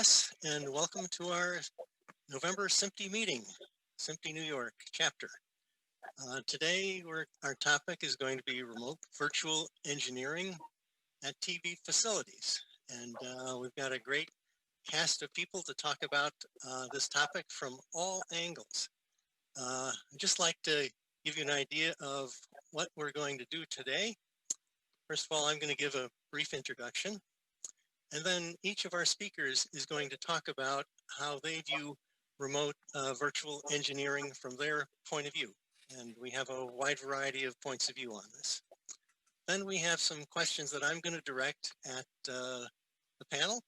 Wes, and welcome to our November SMPTE meeting, SMPTE New York chapter. Today, our topic is going to be remote virtual engineering at TV facilities. And we've got a great cast of people to talk about this topic from all angles. I'd just like to give you an idea of what we're going to do today. First of all, I'm going to give a brief introduction. And then each of our speakers is going to talk about how they view remote virtual engineering from their point of view. And we have a wide variety of points of view on this. Then we have some questions that I'm going to direct at the panel.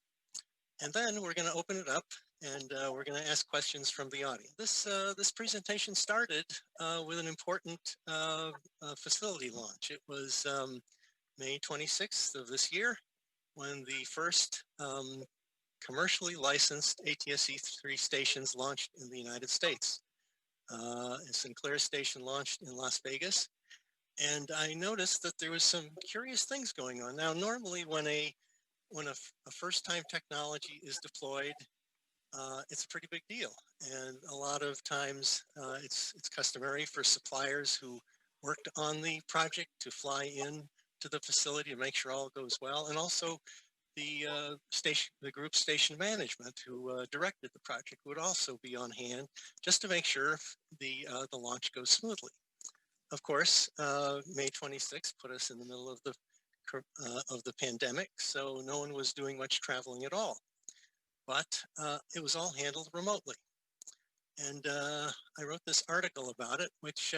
And then we're going to open it up and we're going to ask questions from the audience. This presentation started with an important facility launch. It was May 26th of this year, when the first commercially licensed ATSC3 stations launched in the United States. A Sinclair station launched in Las Vegas. And I noticed that there was some curious things going on. Now, normally when a first-time technology is deployed, it's a pretty big deal. And a lot of times it's customary for suppliers who worked on the project to fly in to the facility to make sure all goes well, and also the group station management who directed the project would also be on hand just to make sure the launch goes smoothly. Of course, May 26th put us in the middle of the pandemic, so no one was doing much traveling at all. But it was all handled remotely, and I wrote this article about it, which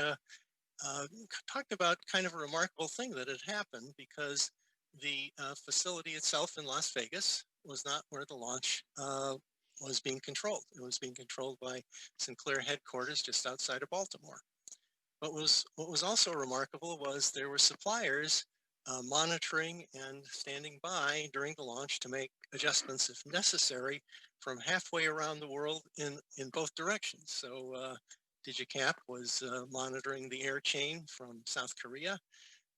talked about kind of a remarkable thing that had happened, because the facility itself in Las Vegas was not where the launch was being controlled. It was being controlled by Sinclair headquarters just outside of Baltimore. But what was also remarkable was there were suppliers monitoring and standing by during the launch to make adjustments if necessary from halfway around the world in both directions. So DigiCAP was monitoring the air chain from South Korea,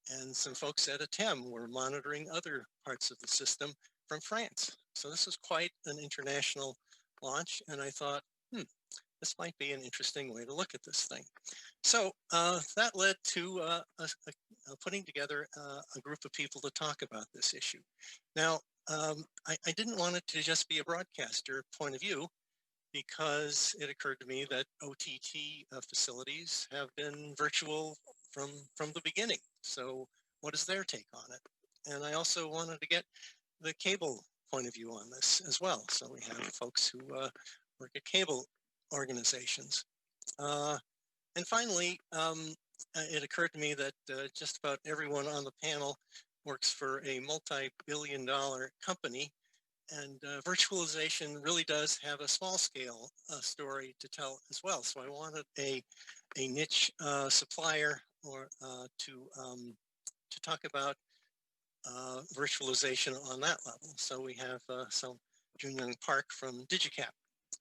and some folks at ATEM were monitoring other parts of the system from France. So this was quite an international launch, and I thought, this might be an interesting way to look at this thing. So that led to putting together a group of people to talk about this issue. Now, I didn't want it to just be a broadcaster point of view, because it occurred to me that OTT facilities have been virtual from the beginning. So what is their take on it? And I also wanted to get the cable point of view on this as well. So we have folks who work at cable organizations. And finally, it occurred to me that just about everyone on the panel works for a multi-billion-dollar company, and virtualization really does have a small scale story to tell as well. So I wanted a niche supplier to talk about virtualization on that level. So we have Joonyoung Park from DigiCAP.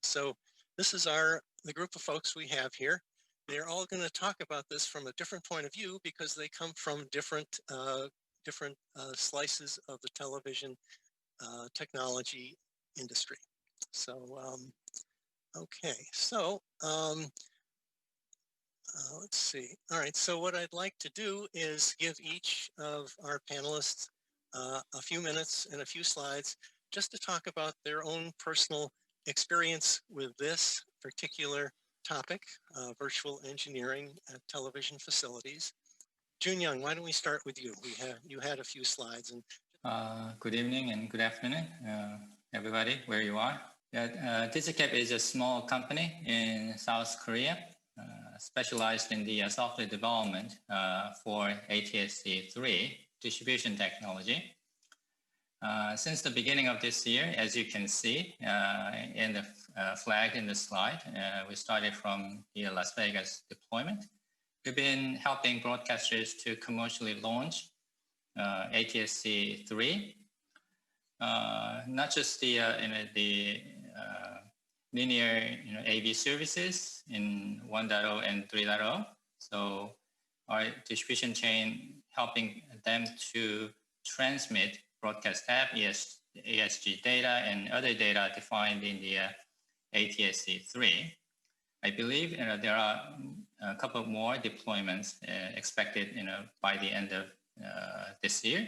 So this is the group of folks we have here. They're all going to talk about this from a different point of view, because they come from different slices of the television technology industry. So, okay, so let's see. All right, so what I'd like to do is give each of our panelists a few minutes and a few slides just to talk about their own personal experience with this particular topic, virtual engineering at television facilities. Joonyoung, why don't we start with you? You had a few slides. And good evening and good afternoon, everybody, where you are. DigiCAP is a small company in South Korea, specialized in the software development for ATSC3 distribution technology. Since the beginning of this year, as you can see in the flag in the slide, we started from the Las Vegas deployment. We've been helping broadcasters to commercially launch ATSC3, not just the linear AV services in 1.0 and 3.0. So our distribution chain helping them to transmit broadcast app, ASG data and other data defined in the ATSC3. I believe there are a couple more deployments expected by the end of this year.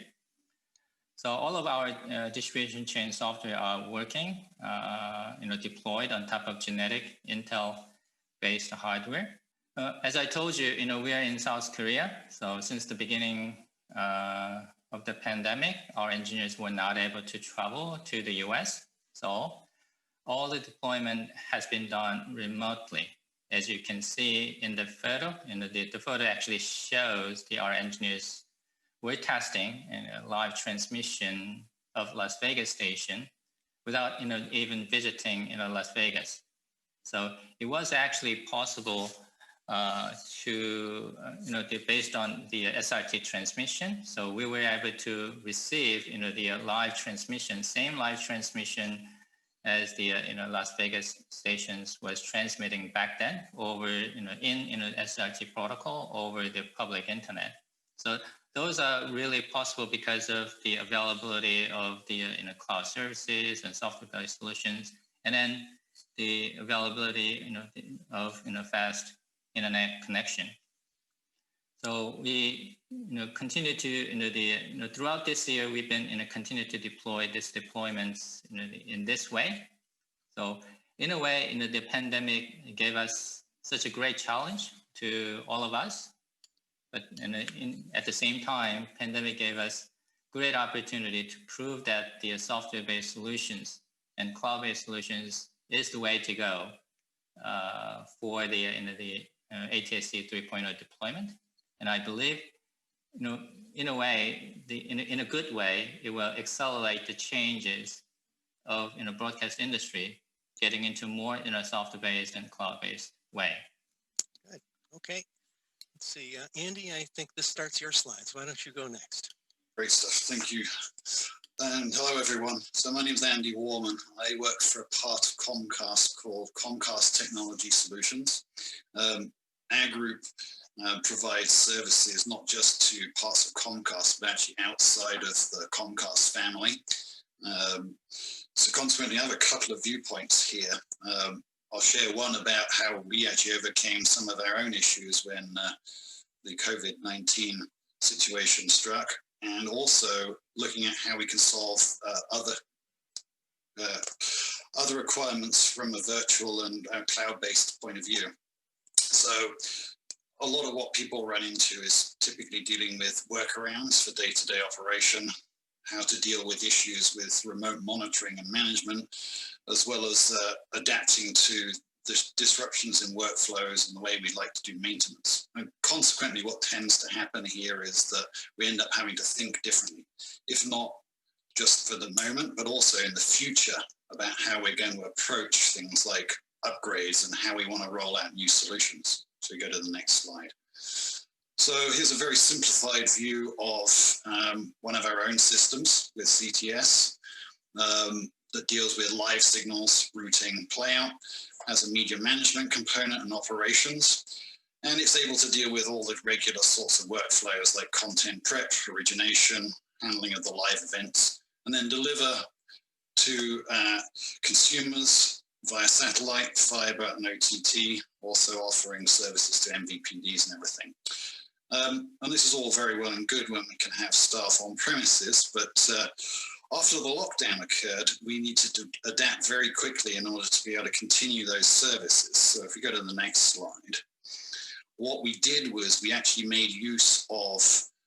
So all of our distribution chain software are working, deployed on top of genetic Intel-based hardware. As I told you, we are in South Korea. So since the beginning of the pandemic, our engineers were not able to travel to the US. So all the deployment has been done remotely. As you can see in the photo, the photo actually shows our engineers were testing a live transmission of Las Vegas station without even visiting Las Vegas. So it was actually possible to based on the SRT transmission. So we were able to receive the live transmission, same live transmission as the Las Vegas stations was transmitting back then over in SRT protocol over the public internet. So those are really possible because of the availability of the cloud services and software-based solutions, and then the availability of fast internet connection. So we continue to throughout this year we've been continue to deploy these deployments in this way. So in a way, the pandemic gave us such a great challenge to all of us. But at the same time, pandemic gave us great opportunity to prove that the software-based solutions and cloud-based solutions is the way to go for the ATSC 3.0 deployment. And I believe, in a way, in a good way, it will accelerate the changes of broadcast industry getting into more software-based and cloud-based way. Good. Okay. Let's see, Andy, I think this starts your slides. Why don't you go next? Great stuff. Thank you. And hello, everyone. So my name is Andy Warman. I work for a part of Comcast called Comcast Technology Solutions. Our group provides services not just to parts of Comcast, but actually outside of the Comcast family. So consequently, I have a couple of viewpoints here. I'll share one about how we actually overcame some of our own issues when the COVID-19 situation struck, and also looking at how we can solve other requirements from a virtual and cloud-based point of view. So a lot of what people run into is typically dealing with workarounds for day-to-day operation, how to deal with issues with remote monitoring and management, as well as adapting to the disruptions in workflows and the way we'd like to do maintenance. And consequently, what tends to happen here is that we end up having to think differently, if not just for the moment, but also in the future about how we're going to approach things like upgrades and how we want to roll out new solutions. So we go to the next slide. So here's a very simplified view of one of our own systems with CTS that deals with live signals, routing, playout, has a media management component and operations, and it's able to deal with all the regular sorts of workflows like content prep, origination, handling of the live events, and then deliver to consumers via satellite, fiber, and OTT, also offering services to MVPDs and everything. And this is all very well and good when we can have staff on premises, but after the lockdown occurred, we needed to adapt very quickly in order to be able to continue those services. So if we go to the next slide, what we did was we actually made use of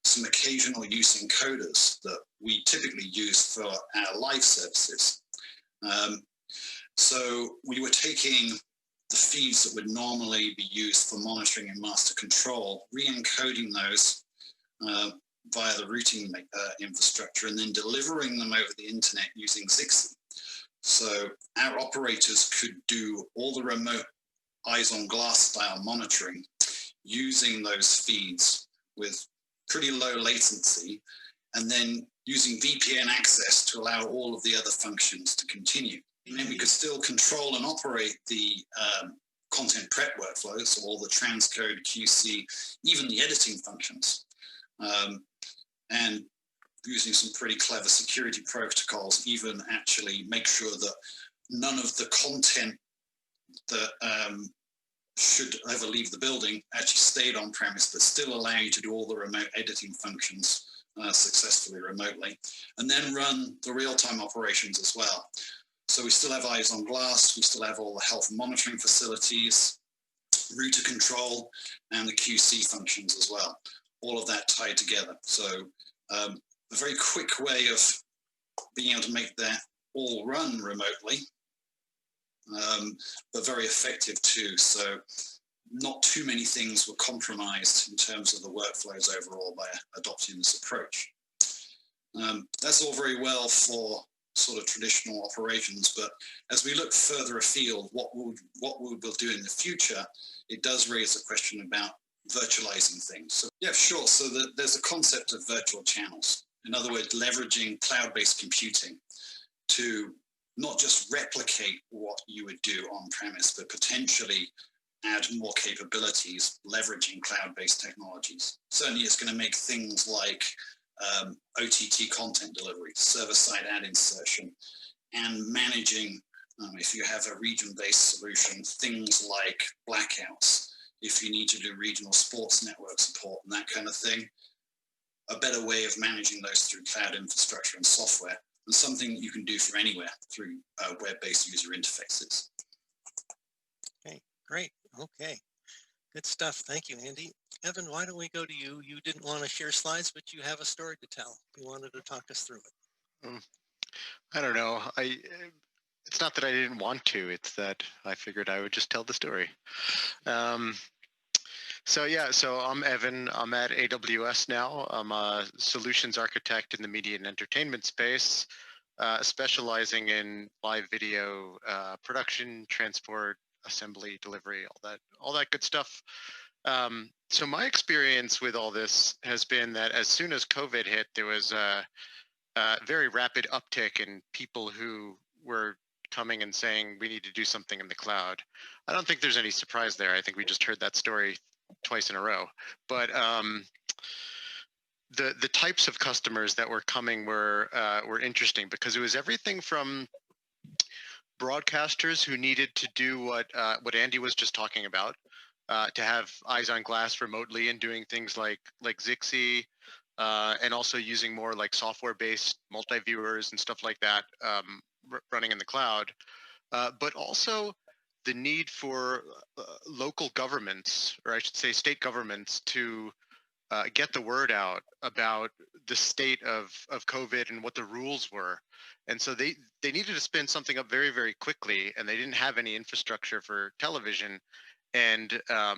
some occasional use encoders that we typically use for our live services. So we were taking the feeds that would normally be used for monitoring and master control, re-encoding those via the routing infrastructure, and then delivering them over the internet using Zixi. So our operators could do all the remote eyes on glass style monitoring using those feeds with pretty low latency, and then using VPN access to allow all of the other functions to continue. And then we could still control and operate the content prep workflows, so all the transcode, QC, even the editing functions. And using some pretty clever security protocols, even actually make sure that none of the content that should ever leave the building actually stayed on premise, but still allow you to do all the remote editing functions successfully remotely, and then run the real-time operations as well. So we still have eyes on glass, we still have all the health monitoring facilities, router control, and the QC functions as well. All of that tied together. So a very quick way of being able to make that all run remotely, but very effective too. So not too many things were compromised in terms of the workflows overall by adopting this approach. That's all very well for sort of traditional operations, but as we look further afield, what we will do in the future, it does raise a question about virtualizing things. So yeah, sure. So there's a concept of virtual channels. In other words, leveraging cloud-based computing to not just replicate what you would do on premise, but potentially add more capabilities, leveraging cloud-based technologies. Certainly it's going to make things like OTT content delivery, server-side ad insertion, and managing, if you have a region-based solution, things like blackouts, if you need to do regional sports network support and that kind of thing, a better way of managing those through cloud infrastructure and software, and something that you can do from anywhere through web-based user interfaces. Okay, great. Okay, good stuff. Thank you, Andy. Evan, why don't we go to you? You didn't want to share slides, but you have a story to tell. You wanted to talk us through it. I don't know. It's not that I didn't want to. It's that I figured I would just tell the story. So I'm Evan. I'm at AWS now. I'm a solutions architect in the media and entertainment space, specializing in live video production, transport, assembly, delivery, all that good stuff. So my experience with all this has been that as soon as COVID hit, there was a very rapid uptick in people who were coming and saying we need to do something in the cloud. I don't think there's any surprise there. I think we just heard that story twice in a row. But the types of customers that were coming were interesting, because it was everything from broadcasters who needed to do what Andy was just talking about, to have eyes on glass remotely and doing things like Zixi, and also using more like software-based multi-viewers and stuff like that running in the cloud, but also the need for local governments, or I should say state governments, to get the word out about the state of COVID and what the rules were. And so they needed to spin something up very, very quickly, and they didn't have any infrastructure for television. And I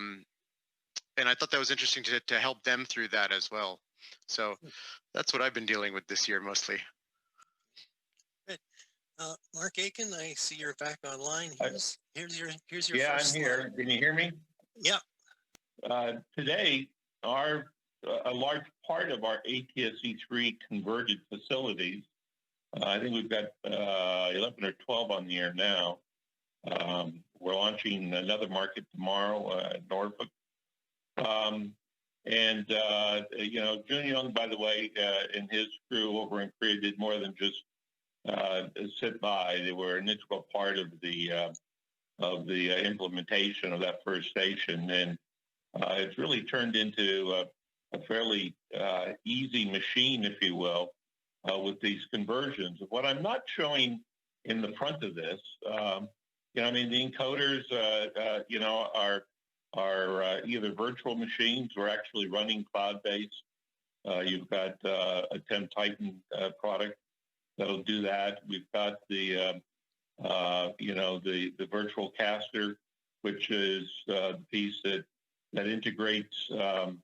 thought that was interesting to help them through that as well. So that's what I've been dealing with this year mostly. Good. Mark Aitken, I see you're back online. Here's your yeah, first I'm here. slide. Can you hear me? Yeah. Today, a large part of our ATSC3 converted facilities, I think we've got 11 or 12 on the air now. We're launching another market tomorrow at Norfolk. Joonyoung, by the way, and his crew over in Korea did more than just sit by. They were an integral part of the implementation of that first station, and it's really turned into a fairly easy machine, if you will, with these conversions. What I'm not showing in the front of this, the encoders, are either virtual machines or actually running cloud-based. You've got a Titan product that'll do that. We've got the virtual caster, which is the piece that integrates the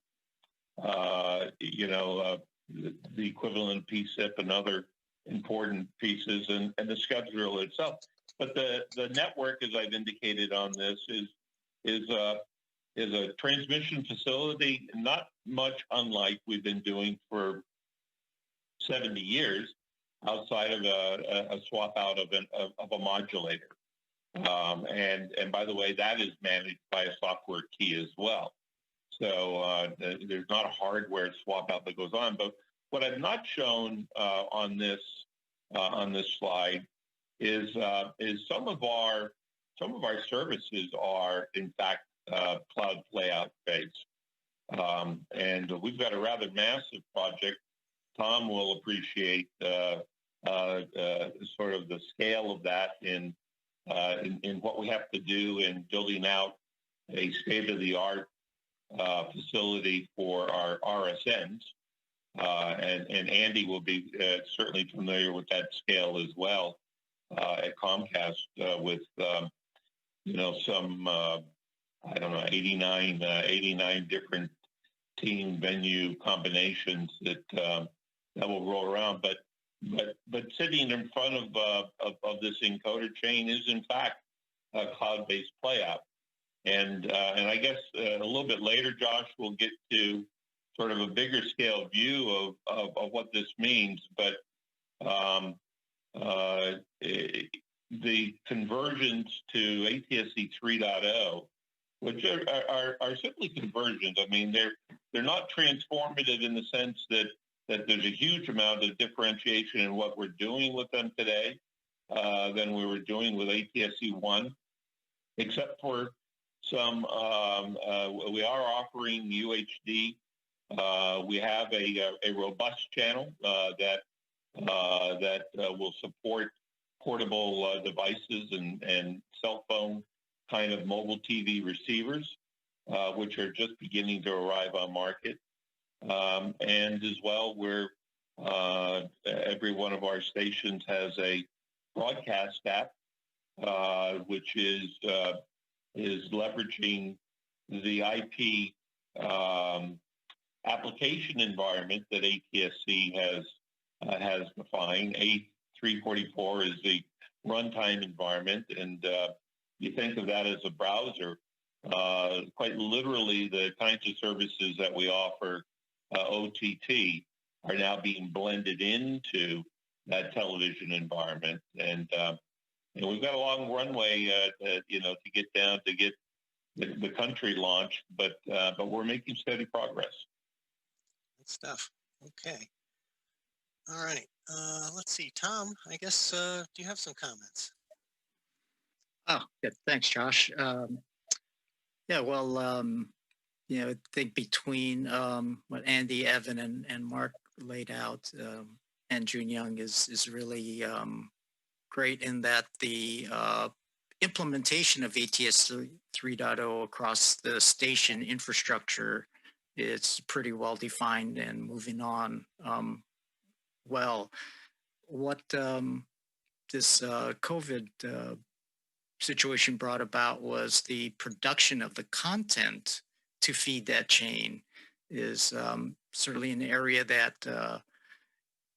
equivalent PSIP and other important pieces, and the scheduler itself. But the network, as I've indicated on this, is a transmission facility, not much unlike we've been doing for 70 years, outside of a swap out of a modulator. And by the way, that is managed by a software key as well. So there's not a hardware swap out that goes on, but what I've not shown on this slide is some of our services are in fact cloud playout based, and we've got a rather massive project. Tom will appreciate sort of the scale of that in what we have to do in building out a state-of-the-art facility for our RSNs. And Andy will be certainly familiar with that scale as well at Comcast with, some, 89 different team venue combinations that will roll around. But sitting in front of this encoder chain is in fact a cloud-based playout. And I guess a little bit later, Josh, we'll get to sort of a bigger scale view of what this means. But the conversions to ATSC 3.0, which are simply conversions. I mean, they're not transformative in the sense that there's a huge amount of differentiation in what we're doing with them today than we were doing with ATSC 1, except for some, we are offering UHD. We have a robust channel that will support portable devices and cell phone kind of mobile TV receivers, which are just beginning to arrive on market. And as well, every one of our stations has a broadcast app, which is leveraging the IP application environment that ATSC has defined. A344 is the runtime environment, and you think of that as a browser. Quite literally, the kinds of services that we offer OTT are now being blended into that television environment, and we've got a long runway, to get down to get the country launched, but we're making steady progress. Good stuff. Okay. All right. Let's see, Tom. I guess do you have some comments? Oh, good. Thanks, Josh. Yeah. Well, I think between what Andy, Evan, and Mark laid out, and Joonyoung is really great in that the implementation of ATS 3.0 across the station infrastructure is pretty well defined and moving on well. What this COVID situation brought about was the production of the content to feed that chain is certainly an area that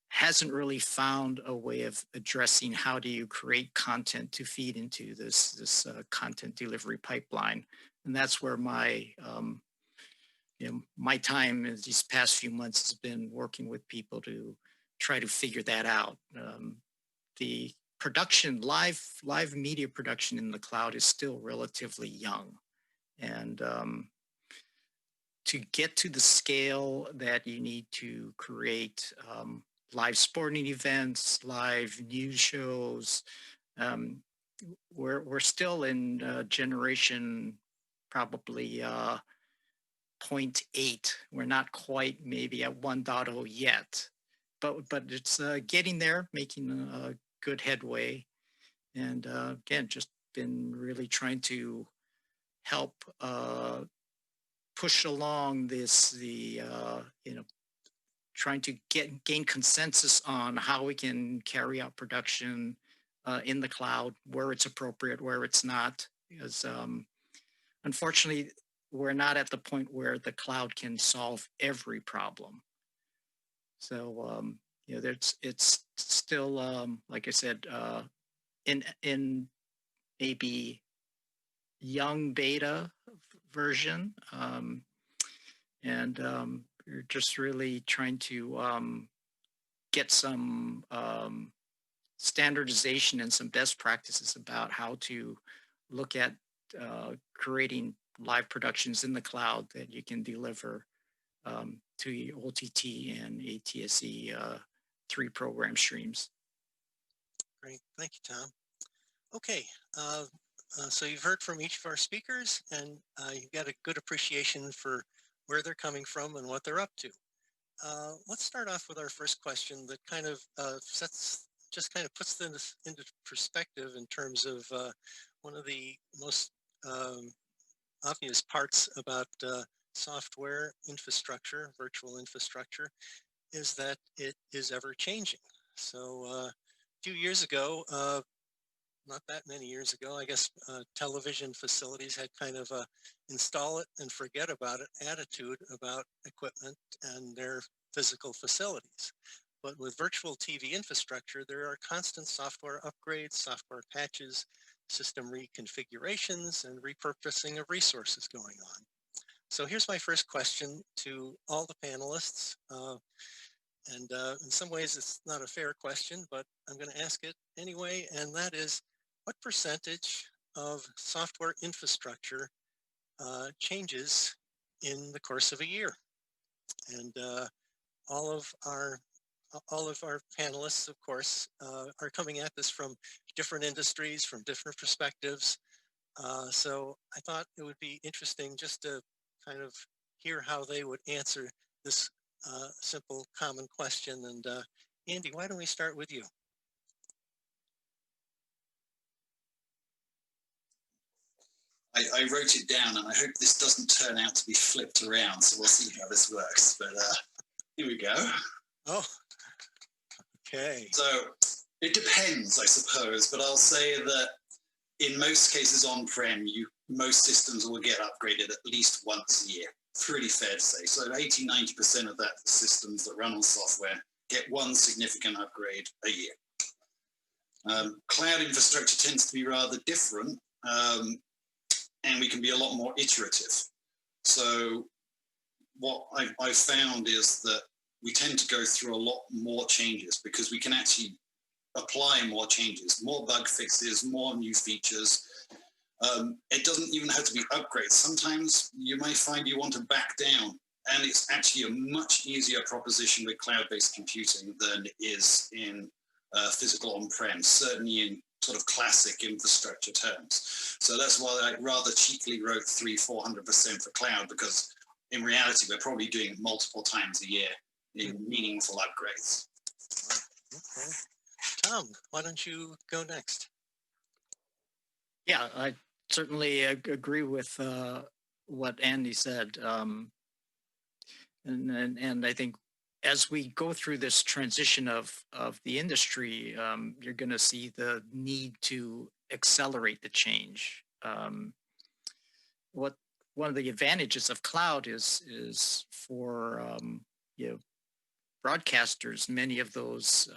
hasn't really found a way of addressing how do you create content to feed into this content delivery pipeline. And that's where my my time in these past few months has been working with people to try to figure that out. The production, live media production in the cloud is still relatively young. And to get to the scale that you need to create live sporting events, live news shows, we're still in generation probably 0.8. We're not quite maybe at 1.0 yet, but it's getting there, making good headway. And again, just been really trying to help push along trying to gain consensus on how we can carry out production in the cloud, where it's appropriate, where it's not, because unfortunately, we're not at the point where the cloud can solve every problem. So, it's still, like I said, in maybe young beta version, and we're just really trying to get some standardization and some best practices about how to look at creating live productions in the cloud that you can deliver to the OTT and ATSC 3 program streams. Great. Thank you, Tom. Okay. So you've heard from each of our speakers, and you've got a good appreciation for where they're coming from and what they're up to. Let's start off with our first question that kind of puts this into perspective in terms of one of the most obvious parts about software infrastructure, virtual infrastructure, is that it is ever changing. So a few years ago, not that many years ago, I guess television facilities had kind of a install it and forget about it attitude about equipment and their physical facilities. But with virtual TV infrastructure, there are constant software upgrades, software patches, system reconfigurations, and repurposing of resources going on. So here's my first question to all the panelists. And in some ways, it's not a fair question, but I'm going to ask it anyway. And that is, what percentage of software infrastructure changes in the course of a year? And all of our panelists, of course, are coming at this from different industries, from different perspectives. So I thought it would be interesting just to kind of hear how they would answer this simple, common question. And Andy, why don't we start with you? I wrote it down, and I hope this doesn't turn out to be flipped around, so we'll see how this works. But here we go. Oh, okay. So it depends, I suppose, but I'll say that in most cases on-prem, most systems will get upgraded at least once a year. Pretty fair to say. So 80–90% of that systems that run on software get one significant upgrade a year. Cloud infrastructure tends to be rather different, and we can be a lot more iterative. So what I've found is that we tend to go through a lot more changes because we can actually apply more changes, more bug fixes, more new features. It doesn't even have to be upgrades. Sometimes you may find you want to back down, and it's actually a much easier proposition with cloud-based computing than it is in physical on-prem, certainly in sort of classic infrastructure terms. So that's why I rather cheekily wrote 300–400% for cloud, because in reality, we're probably doing it multiple times a year in meaningful upgrades. Okay. Tom, why don't you go next? Yeah, I certainly agree with what Andy said. And I think as we go through this transition of the industry, you're going to see the need to accelerate the change. One of the advantages of cloud is for broadcasters. Many of those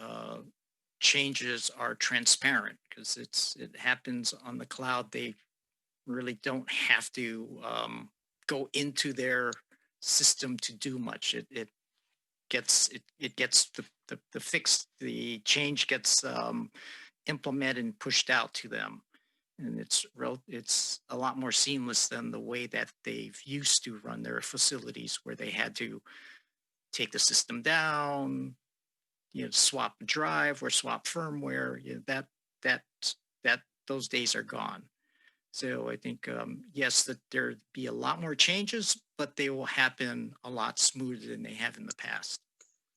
changes are transparent because it happens on the cloud. They really don't have to go into their system to do much. It gets the fix, the change gets implemented and pushed out to them, and it's a lot more seamless than the way that they've used to run their facilities, where they had to take the system down, swap a drive or swap firmware. Those days are gone. So I think yes, that there'd be a lot more changes, but they will happen a lot smoother than they have in the past.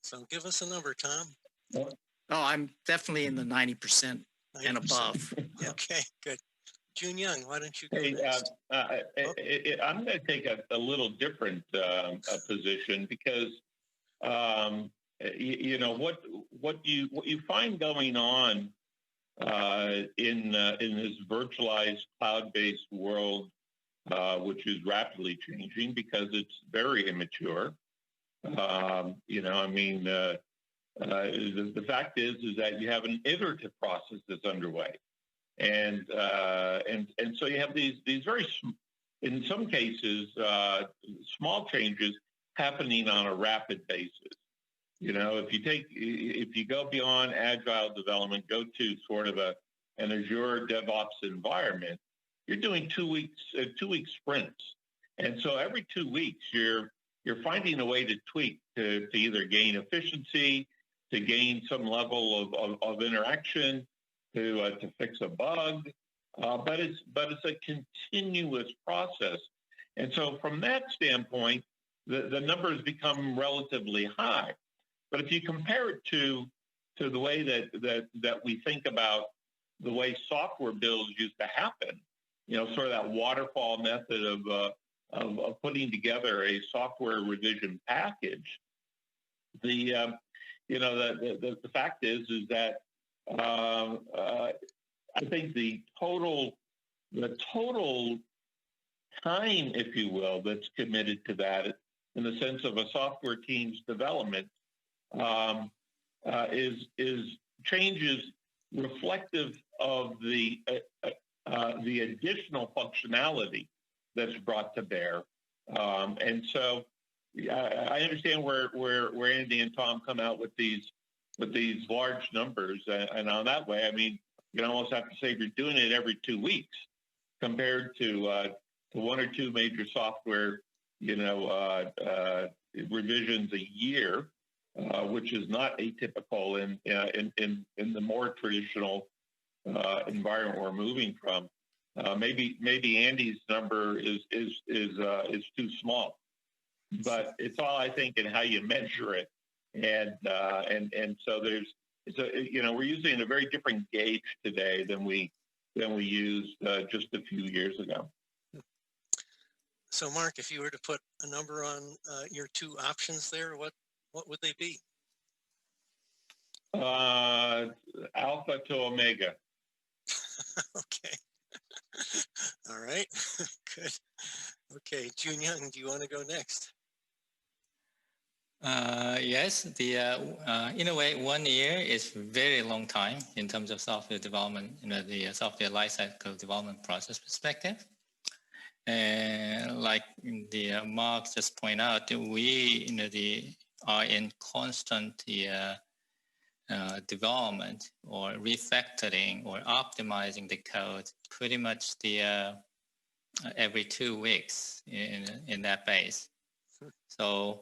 So give us a number, Tom. Oh, I'm definitely in the 90% and above. Yeah. Okay, good. Joonyoung, why don't you go Hey, next? I'm going to take a little different position because what you find going on in this virtualized cloud-based world, which is rapidly changing because it's very immature. The fact is that you have an iterative process that's underway, and so you have these very, in some cases, small changes happening on a rapid basis. If you go beyond agile development, go to sort of an Azure DevOps environment, you're doing 2 week sprints, and so every 2 weeks you're you're finding a way to tweak to either gain efficiency, to gain some level of interaction, to fix a bug, but it's a continuous process. And so from that standpoint, the numbers become relatively high. But if you compare it to the way that we think about the way software builds used to happen, sort of that waterfall method of putting together a software revision package, the fact is that I think the total time, if you will, that's committed to that in the sense of a software team's development is changes reflective of the additional functionality that's brought to bear. And so I understand where Andy and Tom come out with these large numbers, and on that way, I mean, you almost have to say you're doing it every 2 weeks compared to one or two major software, revisions a year, which is not atypical in the more traditional environment we're moving from. Maybe Andy's number is too small, but it's all, I think, in how you measure it, and so we're using a very different gauge today than we used just a few years ago. So, Mark, if you were to put a number on your two options there, what would they be? Alpha to omega. Okay. All right. Good. Okay, Joonyoung, do you want to go next? Yes, in a way, 1 year is very long time in terms of software development, the software lifecycle development process perspective. And like the Mark just point out, we are in constant development or refactoring or optimizing the code pretty much every 2 weeks in that base. So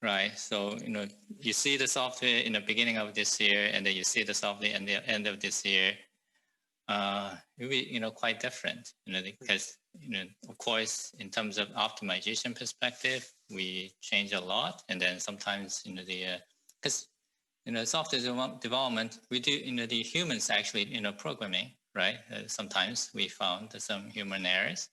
right, so you see the software in the beginning of this year, and then you see the software in the end of this year. It will be quite different, because of course, in terms of optimization perspective, we change a lot, and then sometimes because software development, we do the humans actually programming, right? Sometimes we found some human errors,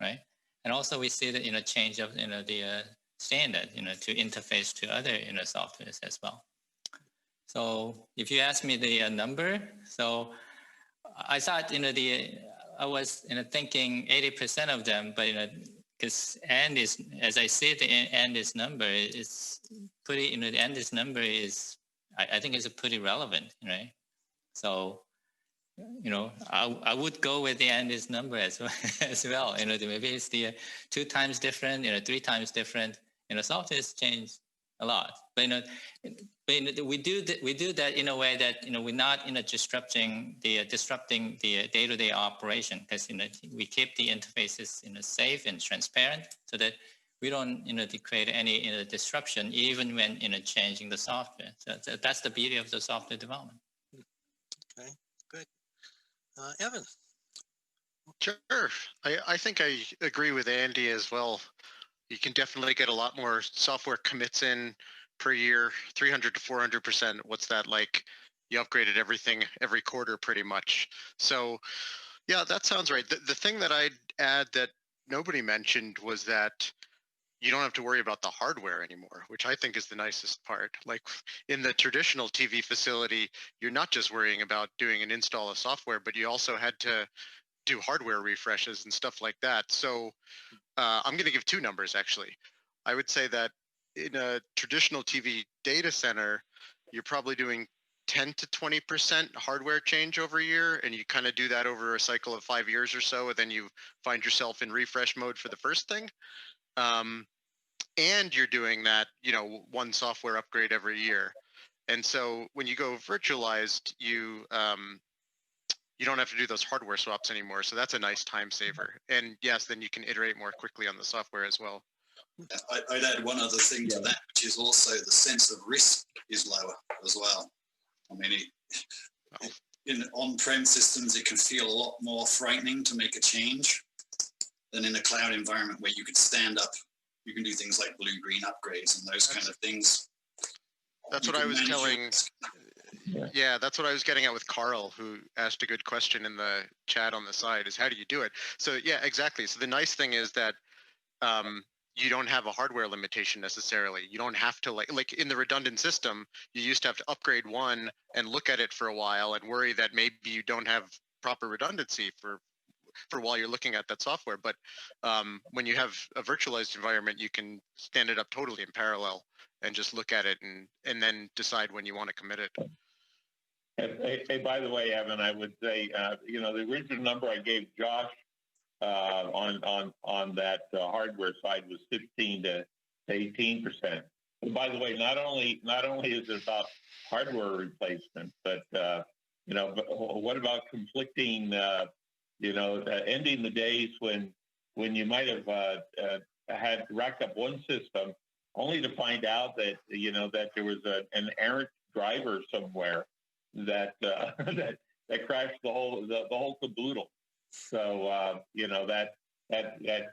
right? And also we see the change of the standard to interface to other softwares as well. So if you ask me the number, so I thought I was thinking 80% of them, but because as I see the Andy's number, it's pretty the Andy's number is I think it's pretty relevant, right? So I would go with the Andy's number as well. Maybe it's the 2 times different, 3 times different. Software has changed a lot, but we do that in a way that we're not disrupting the day-to-day operation, because we keep the interfaces safe and transparent, so that we don't create any disruption even when changing the software. So that's the beauty of the software development. Okay, good. Evan. Sure, I think I agree with Andy as well. You can definitely get a lot more software commits in per year, 300 to 400%. What's that like? You upgraded everything every quarter pretty much. So yeah, that sounds right. The thing that I'd add that nobody mentioned was that you don't have to worry about the hardware anymore, which I think is the nicest part. Like in the traditional TV facility, you're not just worrying about doing an install of software, but you also had to do hardware refreshes and stuff like that. So I'm going to give 2 numbers, actually. I would say that in a traditional TV data center, you're probably doing 10 to 20% hardware change over a year, and you kind of do that over a cycle of 5 years or so, and then you find yourself in refresh mode for the first thing. And you're doing that, 1 software upgrade every year. And so when you go virtualized, you don't have to do those hardware swaps anymore. So that's a nice time saver. And yes, then you can iterate more quickly on the software as well. I'd add one other thing to that, which is also the sense of risk is lower as well. I mean, in on-prem systems, it can feel a lot more frightening to make a change than in a cloud environment where you could stand up, you can do things like blue-green upgrades and those kind of things. That's what I was telling. Yeah, that's what I was getting at with Carl, who asked a good question in the chat on the side, is how do you do it? So yeah, exactly. So the nice thing is that you don't have a hardware limitation necessarily. You don't have to like in the redundant system, you used to have to upgrade one and look at it for a while and worry that maybe you don't have proper redundancy for while you're looking at that software. But when you have a virtualized environment, you can stand it up totally in parallel and just look at it and then decide when you want to commit it. Hey, by the way, Evan, I would say, the original number I gave Josh on that hardware side was 15 to 18%. And by the way, not only is it about hardware replacement, but what about conflicting? Ending the days when you might have had racked up one system, only to find out that that there was an errant driver somewhere that that crashed the whole caboodle. So that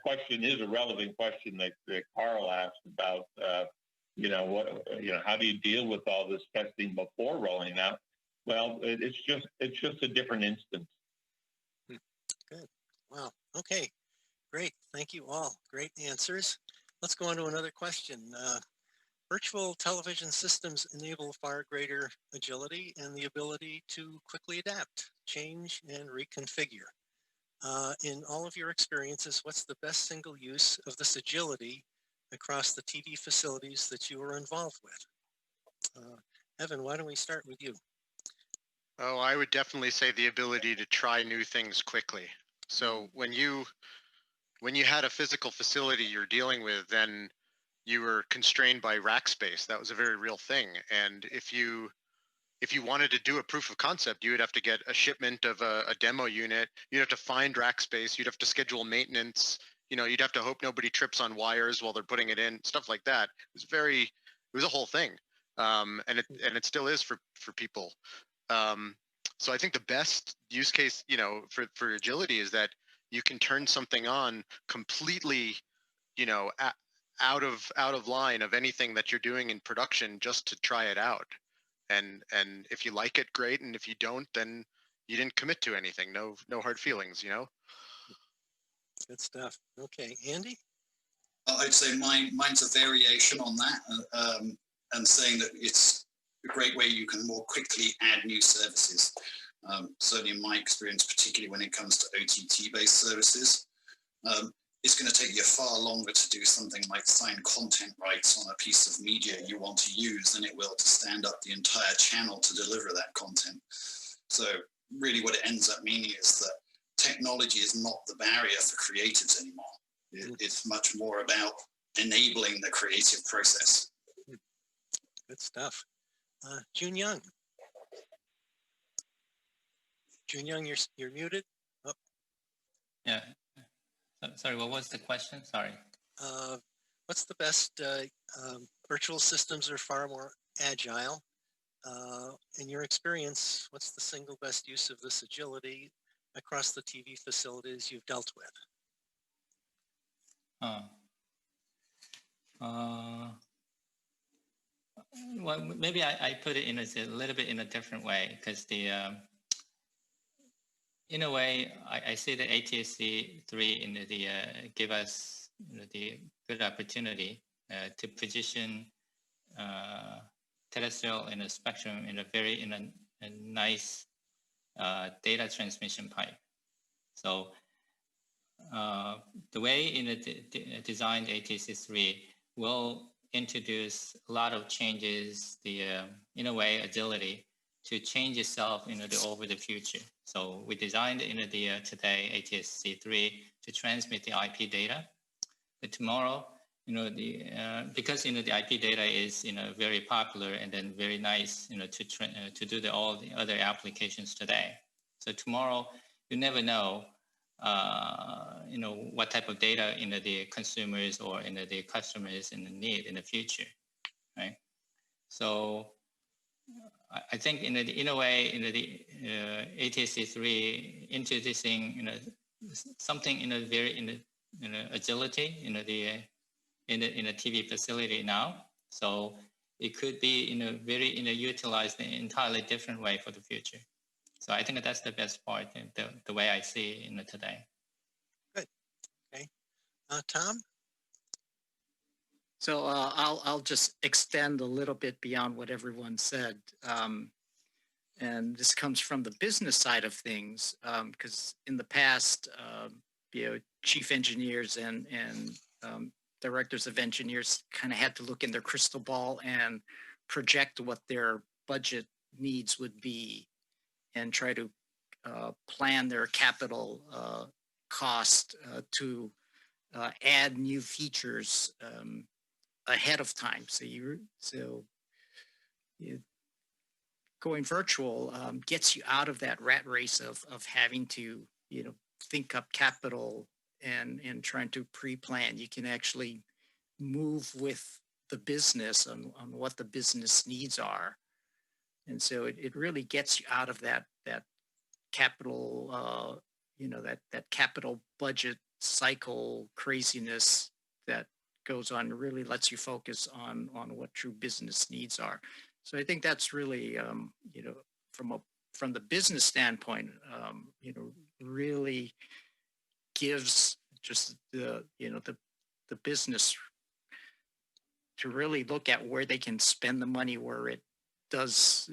question is a relevant question that Carl asked about. How do you deal with all this testing before rolling out? Well, it's just a different instance. Good. Wow. Okay. Great. Thank you all. Great answers. Let's go on to another question. Virtual television systems enable far greater agility and the ability to quickly adapt, change, and reconfigure. In all of your experiences, what's the best single use of this agility across the TV facilities that you are involved with? Evan, why don't we start with you? Oh, I would definitely say the ability to try new things quickly. So when you had a physical facility you're dealing with, then you were constrained by rack space. That was a very real thing. And if you wanted to do a proof of concept, you would have to get a shipment of a demo unit. You'd have to find rack space. You'd have to schedule maintenance. You'd have to hope nobody trips on wires while they're putting it in, stuff like that. It was a whole thing. And it still is for people. So I think the best use case, for agility is that you can turn something on completely, out of line of anything that you're doing in production just to try it out. And if you like it, great. And if you don't, then you didn't commit to anything. No hard feelings, Good stuff. Okay, Andy? I'd say mine's a variation on that, and saying that it's a great way you can more quickly add new services. Certainly in my experience, particularly when it comes to OTT-based services, it's going to take you far longer to do something like sign content rights on a piece of media you want to use than it will to stand up the entire channel to deliver that content. So really what it ends up meaning is that technology is not the barrier for creatives anymore. It's much more about enabling the creative process. Good stuff. Joonyoung. Joonyoung, you're muted. Oh. Yeah. Sorry, what was the question? Sorry. What's the best? Virtual systems are far more agile. In your experience, what's the single best use of this agility across the TV facilities you've dealt with? Well, maybe I put it in a little bit in a different way, because in a way, I see the ATSC3 give us the good opportunity to position terrestrial in a spectrum in a nice data transmission pipe. So the way in the designed ATSC3 will introduce a lot of changes, in a way, agility to change itself over the future. So we designed today ATSC3 to transmit the IP data. But tomorrow, because the IP data is very popular and then very nice to do all the other applications today. So tomorrow, you never know what type of data the consumers or the customers need in the future, right? So I think in a way the ATSC3 introducing something very agility in a TV facility now. So it could be very utilized in an entirely different way for the future. So I think that's the best part, the way I see it today. Good. Okay. Tom? So I'll just extend a little bit beyond what everyone said. And this comes from the business side of things, because in the past, chief engineers and directors of engineers kind of had to look in their crystal ball and project what their budget needs would be and try to plan their capital cost to add new features ahead of time. So going virtual gets you out of that rat race of having to think up capital and trying to pre-plan. You can actually move with the business on what the business needs are, and so it really gets you out of that capital that capital budget cycle craziness that goes on. Really lets you focus on what true business needs are. So I think that's really from the business standpoint, really gives just the business to really look at where they can spend the money where it does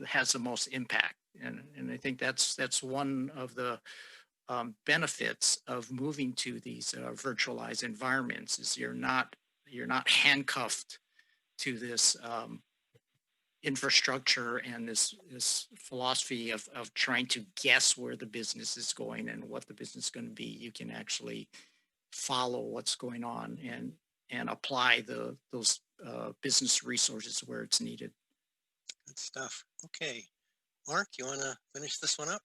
has the most impact. And I think that's one of the benefits of moving to these virtualized environments is you're not handcuffed to this infrastructure and this philosophy of trying to guess where the business is going and what the business is going to be. You can actually follow what's going on and apply those business resources where it's needed. Good stuff. Okay. Mark, you want to finish this one up?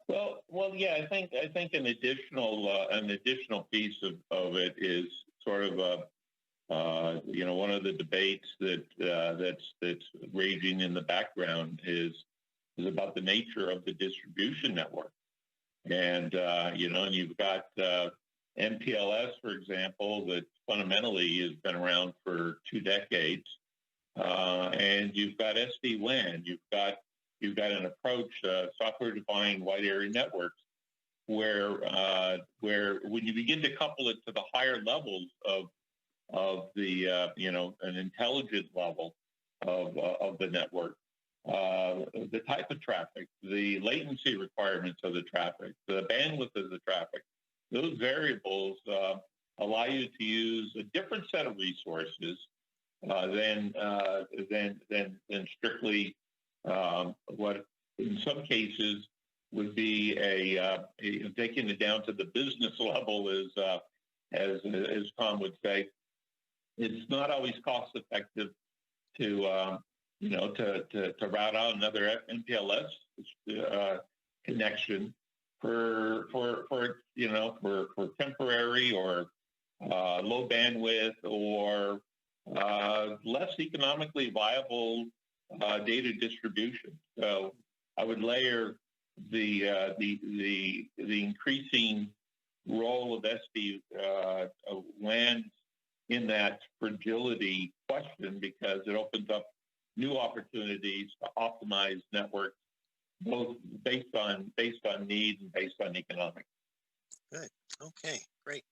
Well, yeah. I think an additional piece of it is sort of one of the debates that's raging in the background is about the nature of the distribution network, and you've got MPLS, for example, that fundamentally has been around for 2 decades, and you've got SD-WAN, you've got an approach, software-defined wide area networks, where when you begin to couple it to the higher levels of the an intelligent level of the network, the type of traffic, the latency requirements of the traffic, the bandwidth of the traffic, those variables allow you to use a different set of resources than strictly what in some cases would be taking it down to the business level, as Tom would say. It's not always cost effective to route out another MPLS connection for temporary or low bandwidth or less economically viable data distribution. So I would layer the increasing role of SD-WAN in that fragility question, because it opens up new opportunities to optimize networks, both based on need and based on economics. Good. Okay, great.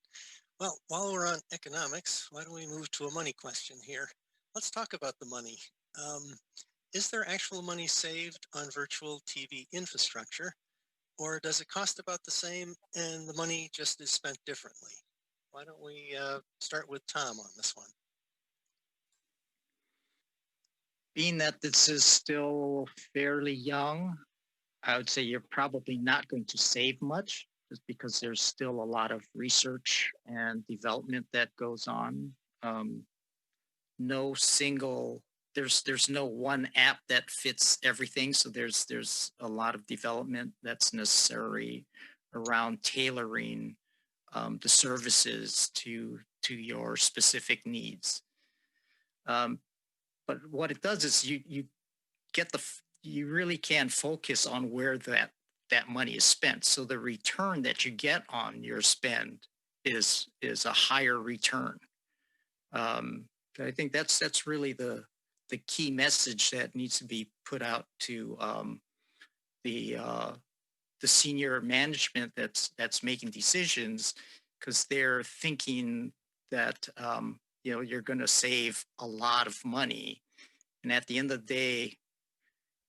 Well, while we're on economics, why don't we move to a money question here? Let's talk about the money. Is there actual money saved on virtual TV infrastructure, or does it cost about the same and the money just is spent differently? Why don't we start with Tom on this one? Being that this is still fairly young, I would say you're probably not going to save much, just because there's still a lot of research and development that goes on. There's no one app that fits everything, so there's a lot of development that's necessary around tailoring the services to your specific needs. But what it does is you get you really can focus on where that money is spent. So the return that you get on your spend is a higher return. I think that's really the key message that needs to be put out to the senior management that's making decisions, because they're thinking that you're going to save a lot of money, and at the end of the day,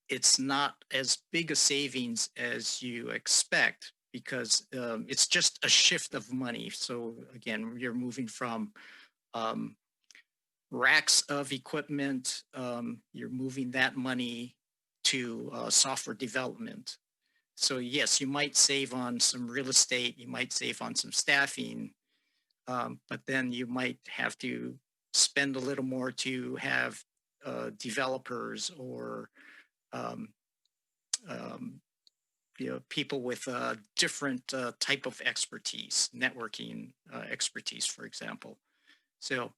it's not as big a savings as you expect, because it's just a shift of money. So again, you're moving from racks of equipment, you're moving that money to software development. So yes, you might save on some real estate, you might save on some staffing, but then you might have to spend a little more to have developers or people with a different type of expertise, networking expertise, for example. So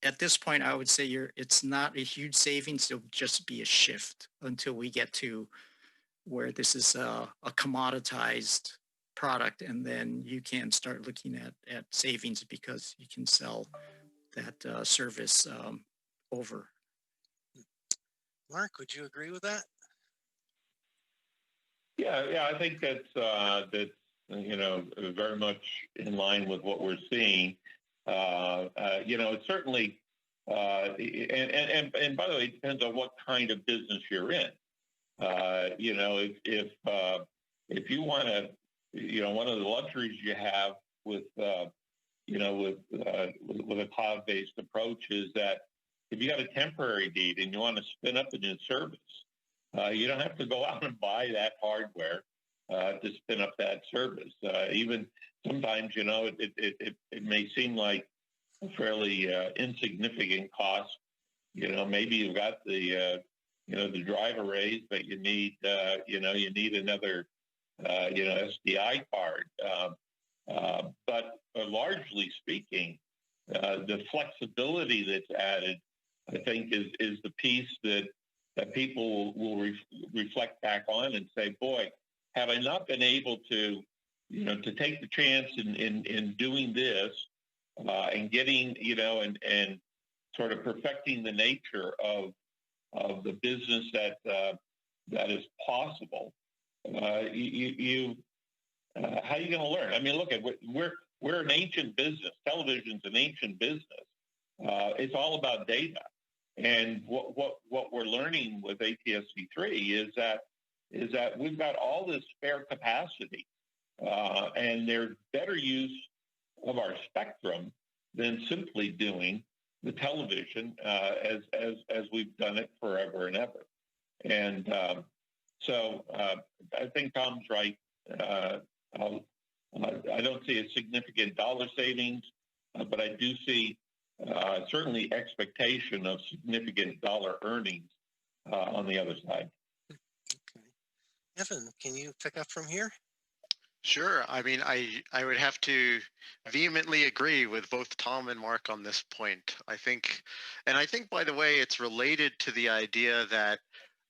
at this point, I would say it's not a huge savings. It'll just be a shift until we get to where this is a commoditized product, and then you can start looking at savings because you can sell that service over. Mark, would you agree with that? Yeah, I think that's very much in line with what we're seeing. It's certainly, and by the way, it depends on what kind of business you're in. If you want to, one of the luxuries you have with a cloud-based approach is that if you got a temporary need and you want to spin up a new service, you don't have to go out and buy that hardware to spin up that service. Even sometimes, it may seem like a fairly insignificant cost. Maybe you've got the drive arrays, but you need another SDI card. But largely speaking, the flexibility that's added, I think, is the piece that people will reflect back on and say, boy, have I not been able to take the chance in doing this and getting, and sort of perfecting the nature of the business that is possible. How are you going to learn? I mean, look, we're an ancient business. Television's an ancient business. It's all about data. And what we're learning with ATSC3 is that we've got all this spare capacity, and there's better use of our spectrum than simply doing the television as we've done it forever and ever. And so I think Tom's right. I don't see a significant dollar savings, but I do see certainly expectation of significant dollar earnings on the other side. Okay. Evan, can you pick up from here? Sure. I mean, I would have to vehemently agree with both Tom and Mark on this point. I think, by the way, it's related to the idea that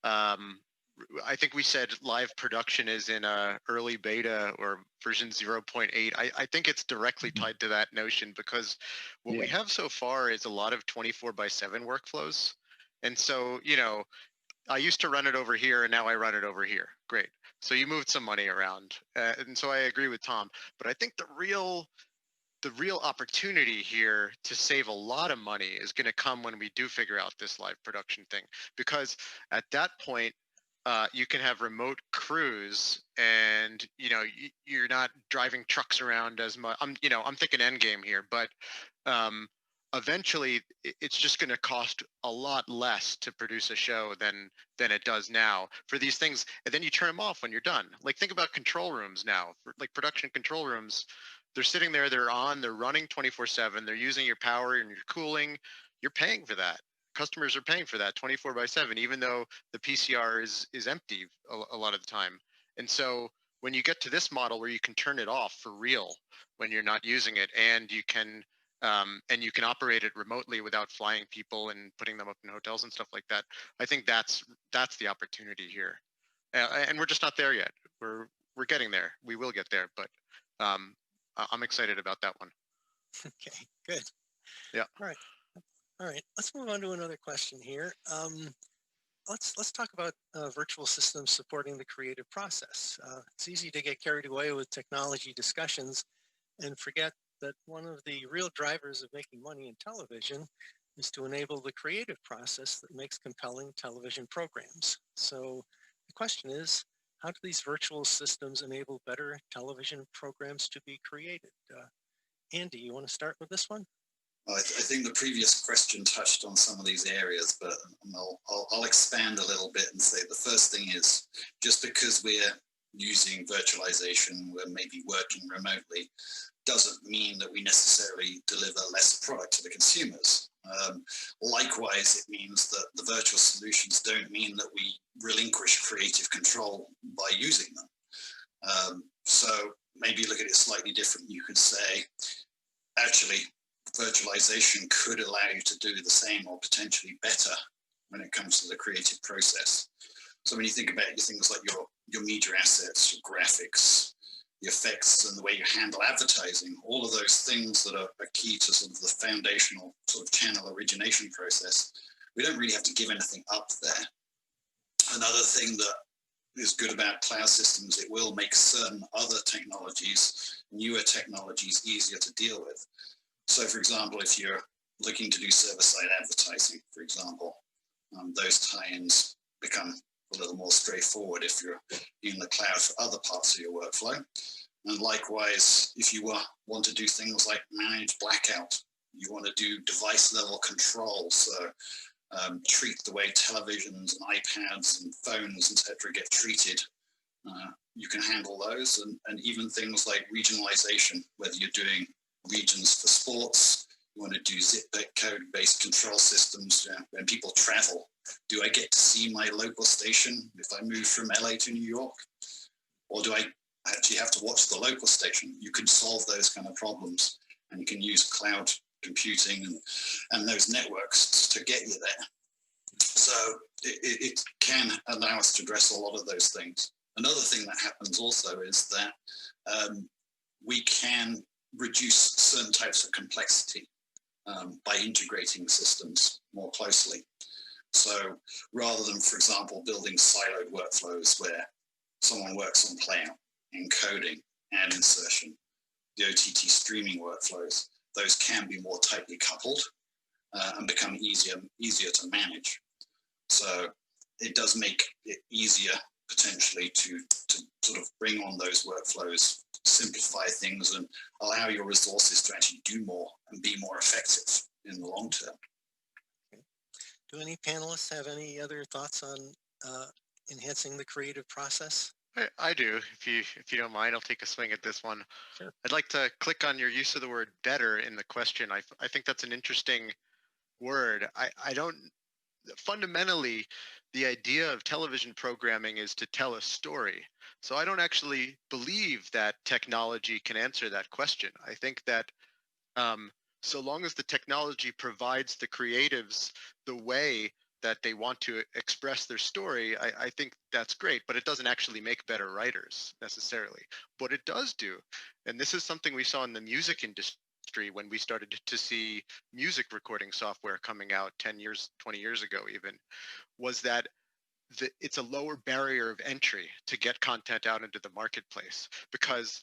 I think we said live production is in a early beta or version 0.8. I think it's directly tied to that notion, because what we have so far is a lot of 24/7 workflows. And so, I used to run it over here and now I run it over here. Great. So you moved some money around. And so I agree with Tom, but I think the real opportunity here to save a lot of money is going to come when we do figure out this live production thing, because at that point, you can have remote crews, and you're not driving trucks around as much. I'm thinking end game here, but eventually it's just going to cost a lot less to produce a show than it does now for these things. And then you turn them off when you're done. Like, think about control rooms now, like production control rooms. They're sitting there, they're running 24/7. They're using your power and your cooling. You're paying for that. Customers are paying for that 24/7, even though the PCR is empty a lot of the time. And so when you get to this model where you can turn it off for real when you're not using it, and you can operate it remotely without flying people and putting them up in hotels and stuff like that, I think that's the opportunity here, and we're just not there yet. We're getting there. We will get there, but I'm excited about that one. Okay, good. Yeah. All right. Let's move on to another question here. Let's talk about virtual systems supporting the creative process. It's easy to get carried away with technology discussions and forget that one of the real drivers of making money in television is to enable the creative process that makes compelling television programs. So the question is, how do these virtual systems enable better television programs to be created? Andy, you want to start with this one? Well, I think the previous question touched on some of these areas, but I'll expand a little bit and say the first thing is, just because we're using virtualization, we're maybe working remotely, doesn't mean that we necessarily deliver less product to the consumers. Likewise, it means that the virtual solutions don't mean that we relinquish creative control by using them. So maybe look at it slightly different. You could say, actually, virtualization could allow you to do the same or potentially better when it comes to the creative process. So when you think about things like your media assets, your graphics, the effects, and the way you handle advertising, all of those things that are key to sort of the foundational sort of channel origination process, we don't really have to give anything up there. Another thing that is good about cloud systems, it will make certain other technologies, newer technologies, easier to deal with. So for example, if you're looking to do server-side advertising, for example, those tie-ins become a little more straightforward if you're in the cloud for other parts of your workflow. And likewise, if you want to do things like manage blackout, you want to do device level control, so treat the way televisions and iPads and phones, etc., get treated. You can handle those, and even things like regionalization, whether you're doing regions for sports, you want to do zip code-based control systems. When people travel, do I get to see my local station if I move from LA to New York? Or do I actually have to watch the local station? You can solve those kind of problems, and you can use cloud computing and those networks to get you there. So it can allow us to address a lot of those things. Another thing that happens also is that we can reduce certain types of complexity by integrating systems more closely. So rather than, for example, building siloed workflows where someone works on playout, encoding, ad insertion, the OTT streaming workflows, those can be more tightly coupled and become easier to manage. So it does make it easier potentially to sort of bring on those workflows, simplify things, and allow your resources to actually do more and be more effective in the long term. Okay. Do any panelists have any other thoughts on enhancing the creative process? I do. If you don't mind, I'll take a swing at this one. Sure. I'd like to click on your use of the word better in the question. I think that's an interesting word. I don't, fundamentally, the idea of television programming is to tell a story. So I don't actually believe that technology can answer that question. I think that so long as the technology provides the creatives the way that they want to express their story, I think that's great, but it doesn't actually make better writers necessarily. What it does do, and this is something we saw in the music industry when we started to see music recording software coming out 10 years, 20 years ago even, was that it's a lower barrier of entry to get content out into the marketplace, because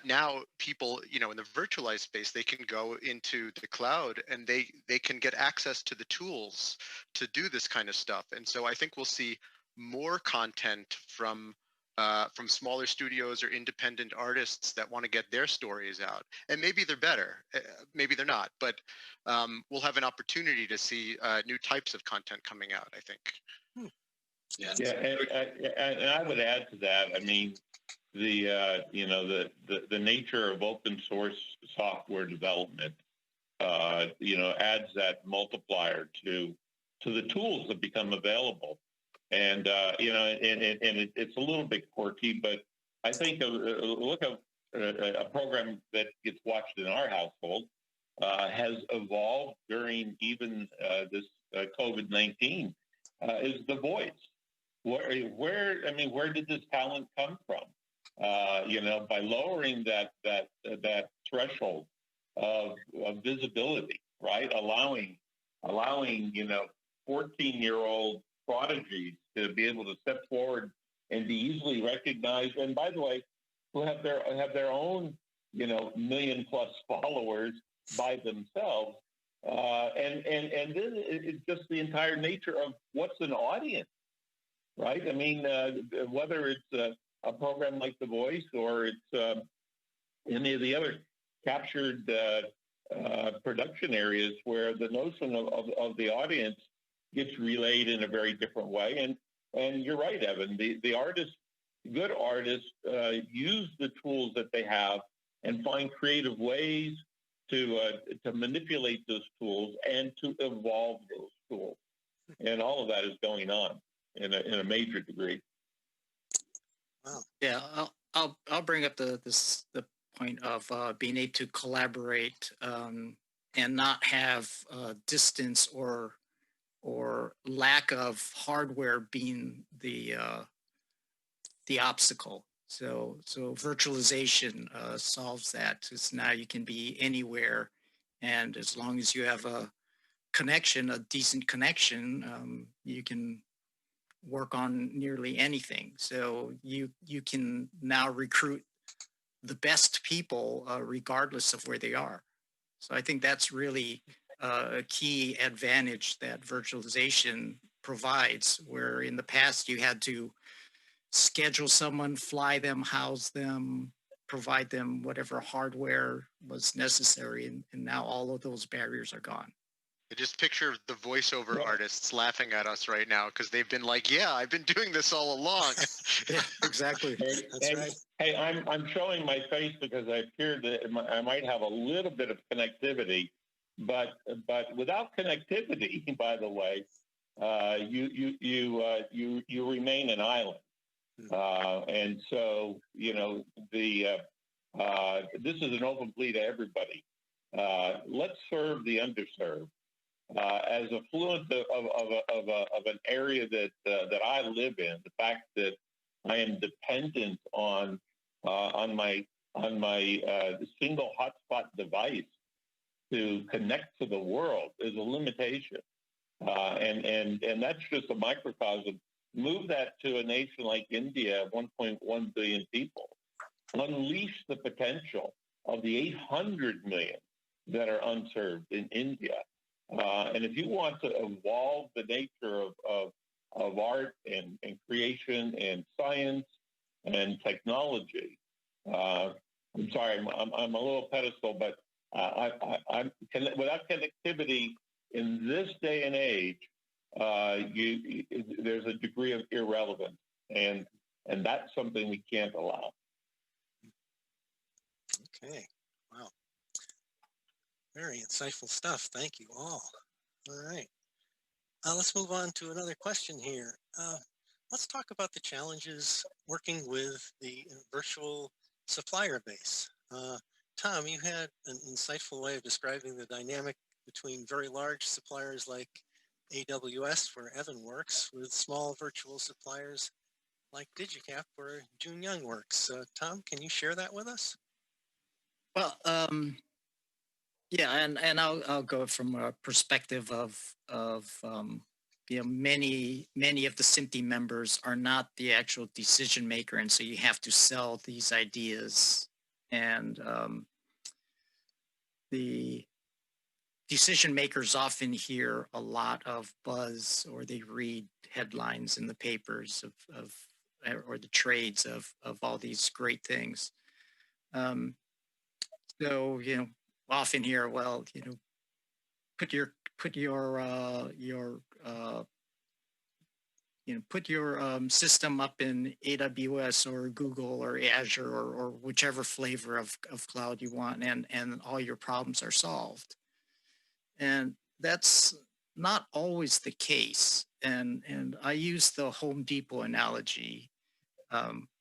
now people, in the virtualized space, they can go into the cloud and they can get access to the tools to do this kind of stuff. And so I think we'll see more content from smaller studios or independent artists that want to get their stories out. And maybe they're better, maybe they're not, but we'll have an opportunity to see new types of content coming out, I think. Yeah, and I would add to that. I mean, the nature of open source software development, adds that multiplier to the tools that become available. And and it's a little bit quirky, but I think look at a program that gets watched in our household has evolved during even this COVID-19 is The Voice. Where did this talent come from? By lowering that threshold of visibility, right? Allowing 14-year-old prodigies to be able to step forward and be easily recognized. And by the way, who have their own, million plus followers by themselves. And then it's just the entire nature of what's an audience, right? I mean, whether it's a program like The Voice or it's any of the other captured production areas where the notion of the audience gets relayed in a very different way. And you're right, Evan, the artists, good artists use the tools that they have and find creative ways to manipulate those tools and to evolve those tools. And all of that is going on in a major degree. Wow. Yeah, I'll bring up the point of being able to collaborate and not have distance or lack of hardware being the obstacle. So virtualization solves that. Because now you can be anywhere, and as long as you have a connection, a decent connection, you can work on nearly anything. So you can now recruit the best people regardless of where they are. So I think that's really a key advantage that virtualization provides, where in the past you had to schedule someone, fly them, house them, provide them whatever hardware was necessary. And now all of those barriers are gone. I just picture the voiceover artists laughing at us right now because they've been like, "Yeah, I've been doing this all along." Yeah, exactly. That's right. Hey, I'm showing my face because I fear that I might have a little bit of connectivity, but without connectivity, by the way, you remain an island, and so this is an open plea to everybody. Let's serve the underserved. As a fluent of an area that I live in, the fact that I am dependent on my single hotspot device to connect to the world is a limitation, and that's just a microcosm. Move that to a nation like India, 1.1 billion people. Unleash the potential of the 800 million that are unserved in India. And if you want to evolve the nature of art and creation and science and technology, I'm sorry, I'm a little pedestal, but without connectivity in this day and age, there's a degree of irrelevance, and that's something we can't allow. Okay. Wow. Very insightful stuff. Thank you all. All right. Let's move on to another question here. Let's talk about the challenges working with the virtual supplier base. Tom, you had an insightful way of describing the dynamic between very large suppliers like AWS, where Evan works, with small virtual suppliers like DigiCAP, where Joonyoung works. Tom, can you share that with us? Well, yeah, and I'll go from a perspective of many of the SMPTE members are not the actual decision maker, and so you have to sell these ideas, and the decision makers often hear a lot of buzz, or they read headlines in the papers or the trades of all these great things. So often hear, well, put your system up in AWS or Google or Azure or whichever flavor of cloud you want, and all your problems are solved. And that's not always the case. And I use the Home Depot analogy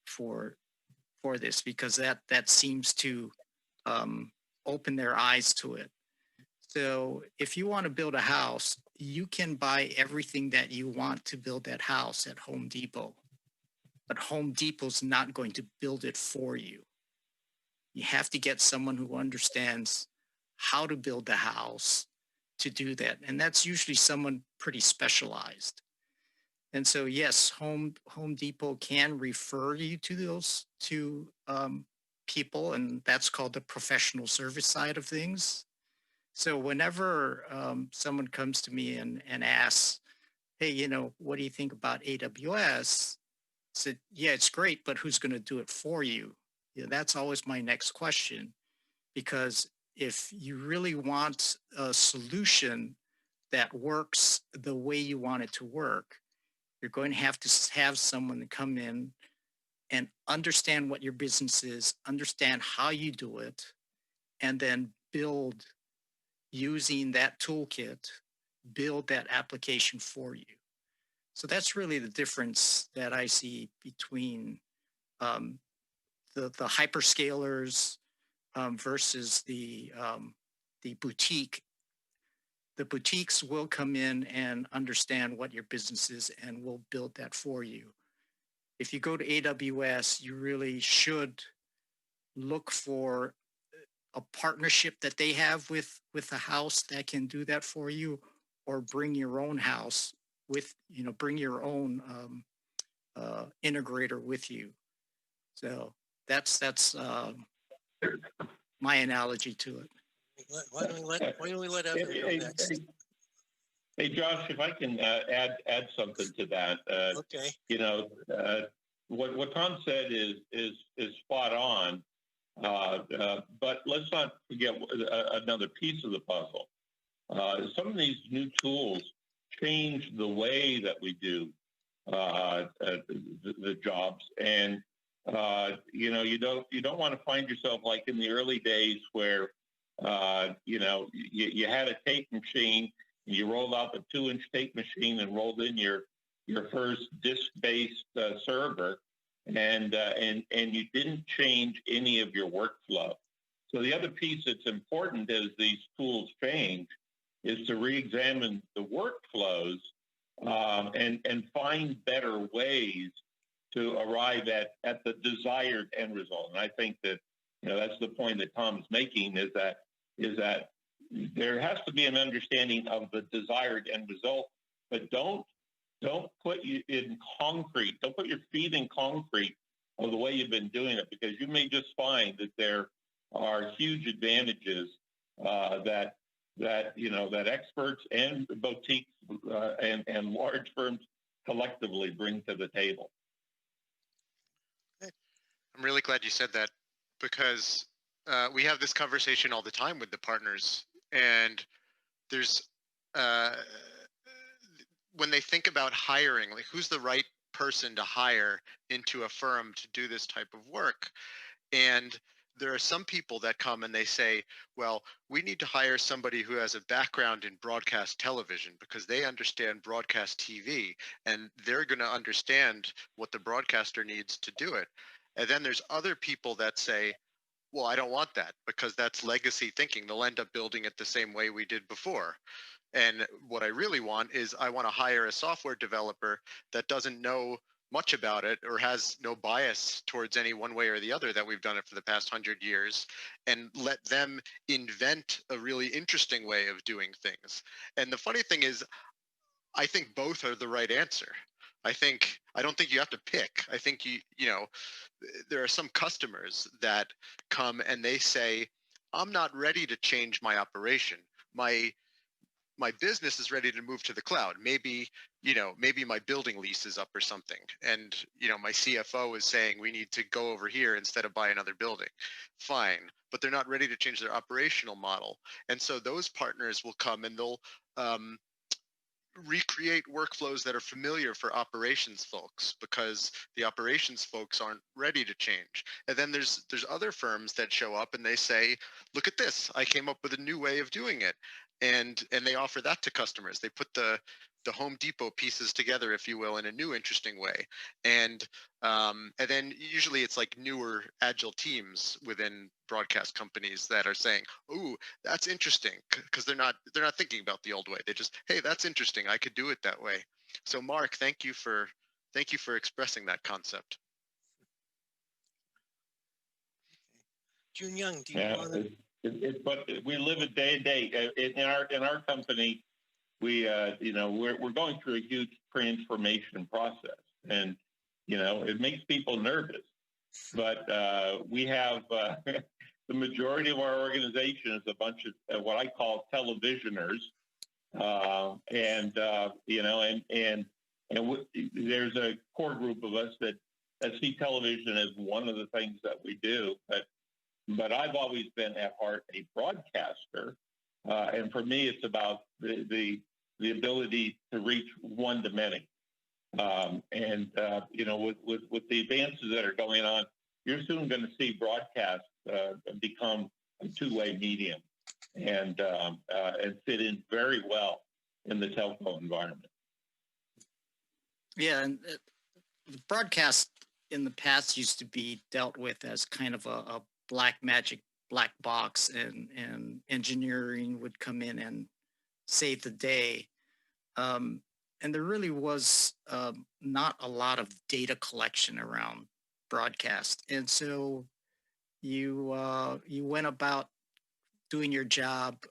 for for this, because that seems to open their eyes to it. So if you want to build a house, you can buy everything that you want to build that house at Home Depot, but Home Depot's not going to build it for you. You have to get someone who understands how to build the house to do that. And that's usually someone pretty specialized. And so, yes, Home Depot can refer you to those people, and that's called the professional service side of things. So whenever someone comes to me and asks, hey, you know, what do you think about AWS? I said, yeah, it's great, but who's going to do it for you? Yeah, that's always my next question, because if you really want a solution that works the way you want it to work, you're going to have someone to come in and understand what your business is, understand how you do it, and then build, using that toolkit, build that application for you. So that's really the difference that I see between the hyperscalers versus the boutique. The boutiques will come in and understand what your business is and will build that for you. If you go to AWS, you really should look for a partnership that they have with a house that can do that for you, or bring your own house with, you know, bring your own integrator with you. So that's my analogy to it. Why don't we let Evan go next? Hey, Josh, if I can add something to that. Okay. You know, what Tom said is spot on. But let's not forget another piece of the puzzle. Some of these new tools change the way that we do the jobs, and you know, you don't want to find yourself like in the early days where you know, you had a tape machine, and you rolled out the 2-inch tape machine and rolled in your first disk-based server, and you didn't change any of your workflow. So the other piece that's important as these tools change is to re-examine the workflows and find better ways to arrive at the desired end result. And I think that, you know, that's the point that Tom's making, is that there has to be an understanding of the desired end result, but don't put you in concrete. Don't put your feet in concrete of the way you've been doing it, because you may just find that there are huge advantages that you know, that experts and boutiques and large firms collectively bring to the table. I'm really glad you said that, because we have this conversation all the time with the partners, and there's when they think about hiring, like, who's the right person to hire into a firm to do this type of work. And there are some people that come and they say, well, we need to hire somebody who has a background in broadcast television because they understand broadcast TV and they're going to understand what the broadcaster needs to do it. And then there's other people that say, well, I don't want that because that's legacy thinking. They'll end up building it the same way we did before. And what I really want is I want to hire a software developer that doesn't know much about it or has no bias towards any one way or the other, that we've done it for the past 100 years, and let them invent a really interesting way of doing things. And the funny thing is, I think both are the right answer. I don't think you have to pick. I think you know, there are some customers that come and they say, I'm not ready to change my operation. My business is ready to move to the cloud. Maybe my building lease is up or something. And, you know, my CFO is saying we need to go over here instead of buy another building. Fine. But they're not ready to change their operational model. And so those partners will come and they'll recreate workflows that are familiar for operations folks, because the operations folks aren't ready to change. And then there's other firms that show up and they say, look at this, I came up with a new way of doing it. And they offer that to customers. They put the the Home Depot pieces together, if you will, in a new, interesting way. And then usually it's like newer agile teams within broadcast companies that are saying, "Ooh, that's interesting," because they're not thinking about the old way. They just, "Hey, that's interesting. I could do it that way." So, Mark, thank you for expressing that concept. Joonyoung, do you want to? But we live it day to day. In our company, we're going through a huge transformation process, and it makes people nervous. But we have the majority of our organization is a bunch of what I call televisioners, and there's a core group of us that see television as one of the things that we do, but I've always been at heart a broadcaster, and for me, it's about the ability to reach one to many. With the advances that are going on, you're soon going to see broadcast become a two-way medium and fit in very well in the telco environment. Yeah, and broadcast in the past used to be dealt with as kind of a black magic, black box, and engineering would come in and save the day. And there really was not a lot of data collection around broadcast. And so you went about doing your job,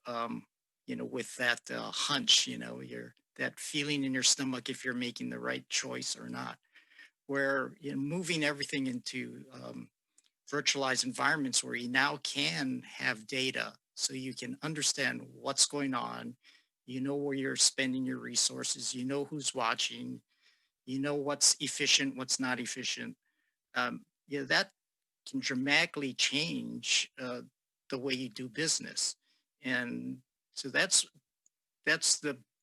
with that hunch, that feeling in your stomach if you're making the right choice or not. Where moving everything into virtualized environments where you now can have data so you can understand what's going on, where you're spending your resources, who's watching, what's efficient, what's not efficient. That can dramatically change the way you do business. And so that's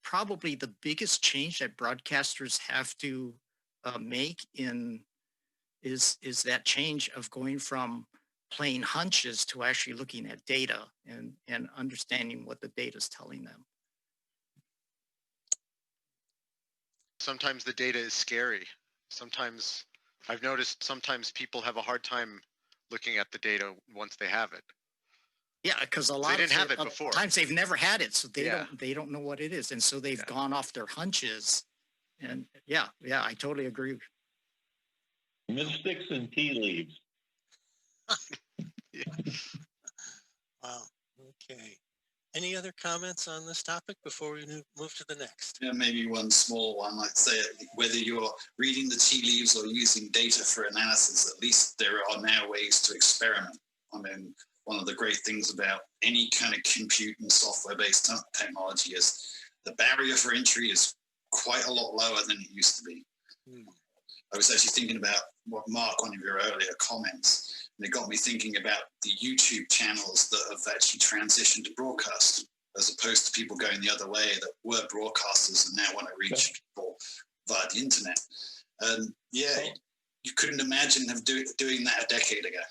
probably the biggest change that broadcasters have to make is that change of going from playing hunches to actually looking at data and understanding what the data is telling them. Sometimes the data is scary. Sometimes I've noticed people have a hard time looking at the data once they have it. Yeah, because a lot they didn't have it before. Times they've never had it, so they don't know what it is, and so they've gone off their hunches. And yeah, I totally agree. Mystics and tea leaves. Wow. Okay. Any other comments on this topic before we move to the next? Yeah, maybe one small one. I'd say whether you're reading the tea leaves or using data for analysis, at least there are now ways to experiment. I mean, one of the great things about any kind of compute and software-based technology is the barrier for entry is quite a lot lower than it used to be. I was actually thinking about what Mark, one of your earlier comments, and it got me thinking about the YouTube channels that have actually transitioned to broadcast, as opposed to people going the other way that were broadcasters and now want to reach people via the internet. And you couldn't imagine doing that a decade ago.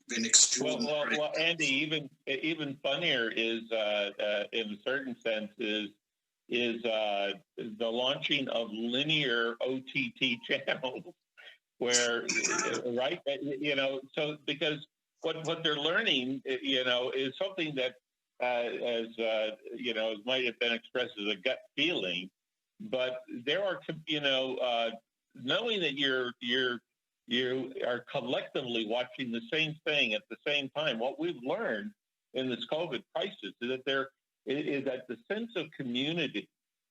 Been extraordinary. Well, Andy, even funnier is, in a certain sense, is the launching of linear OTT channels, where right, so because what they're learning, is something that as might have been expressed as a gut feeling, but there are knowing that you are collectively watching the same thing at the same time. What we've learned in this COVID crisis is that the sense of community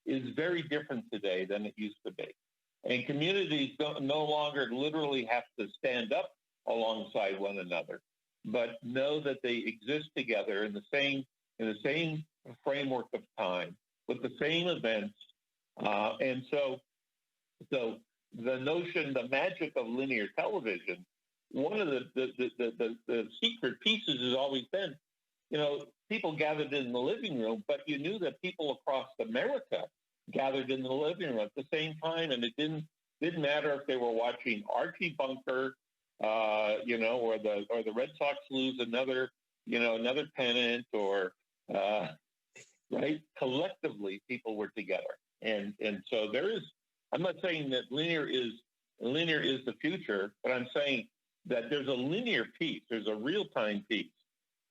is very different today than it used to be. And communities no longer literally have to stand up alongside one another, but know that they exist together in the same framework of time with the same events. And so the notion, the magic of linear television, one of the secret pieces has always been, people gathered in the living room, but you knew that people across America gathered in the living room at the same time, and it didn't matter if they were watching Archie Bunker, or the Red Sox lose another pennant, or right? Collectively, people were together. And so there is, I'm not saying that linear is the future, but I'm saying that there's a linear piece, there's a real-time piece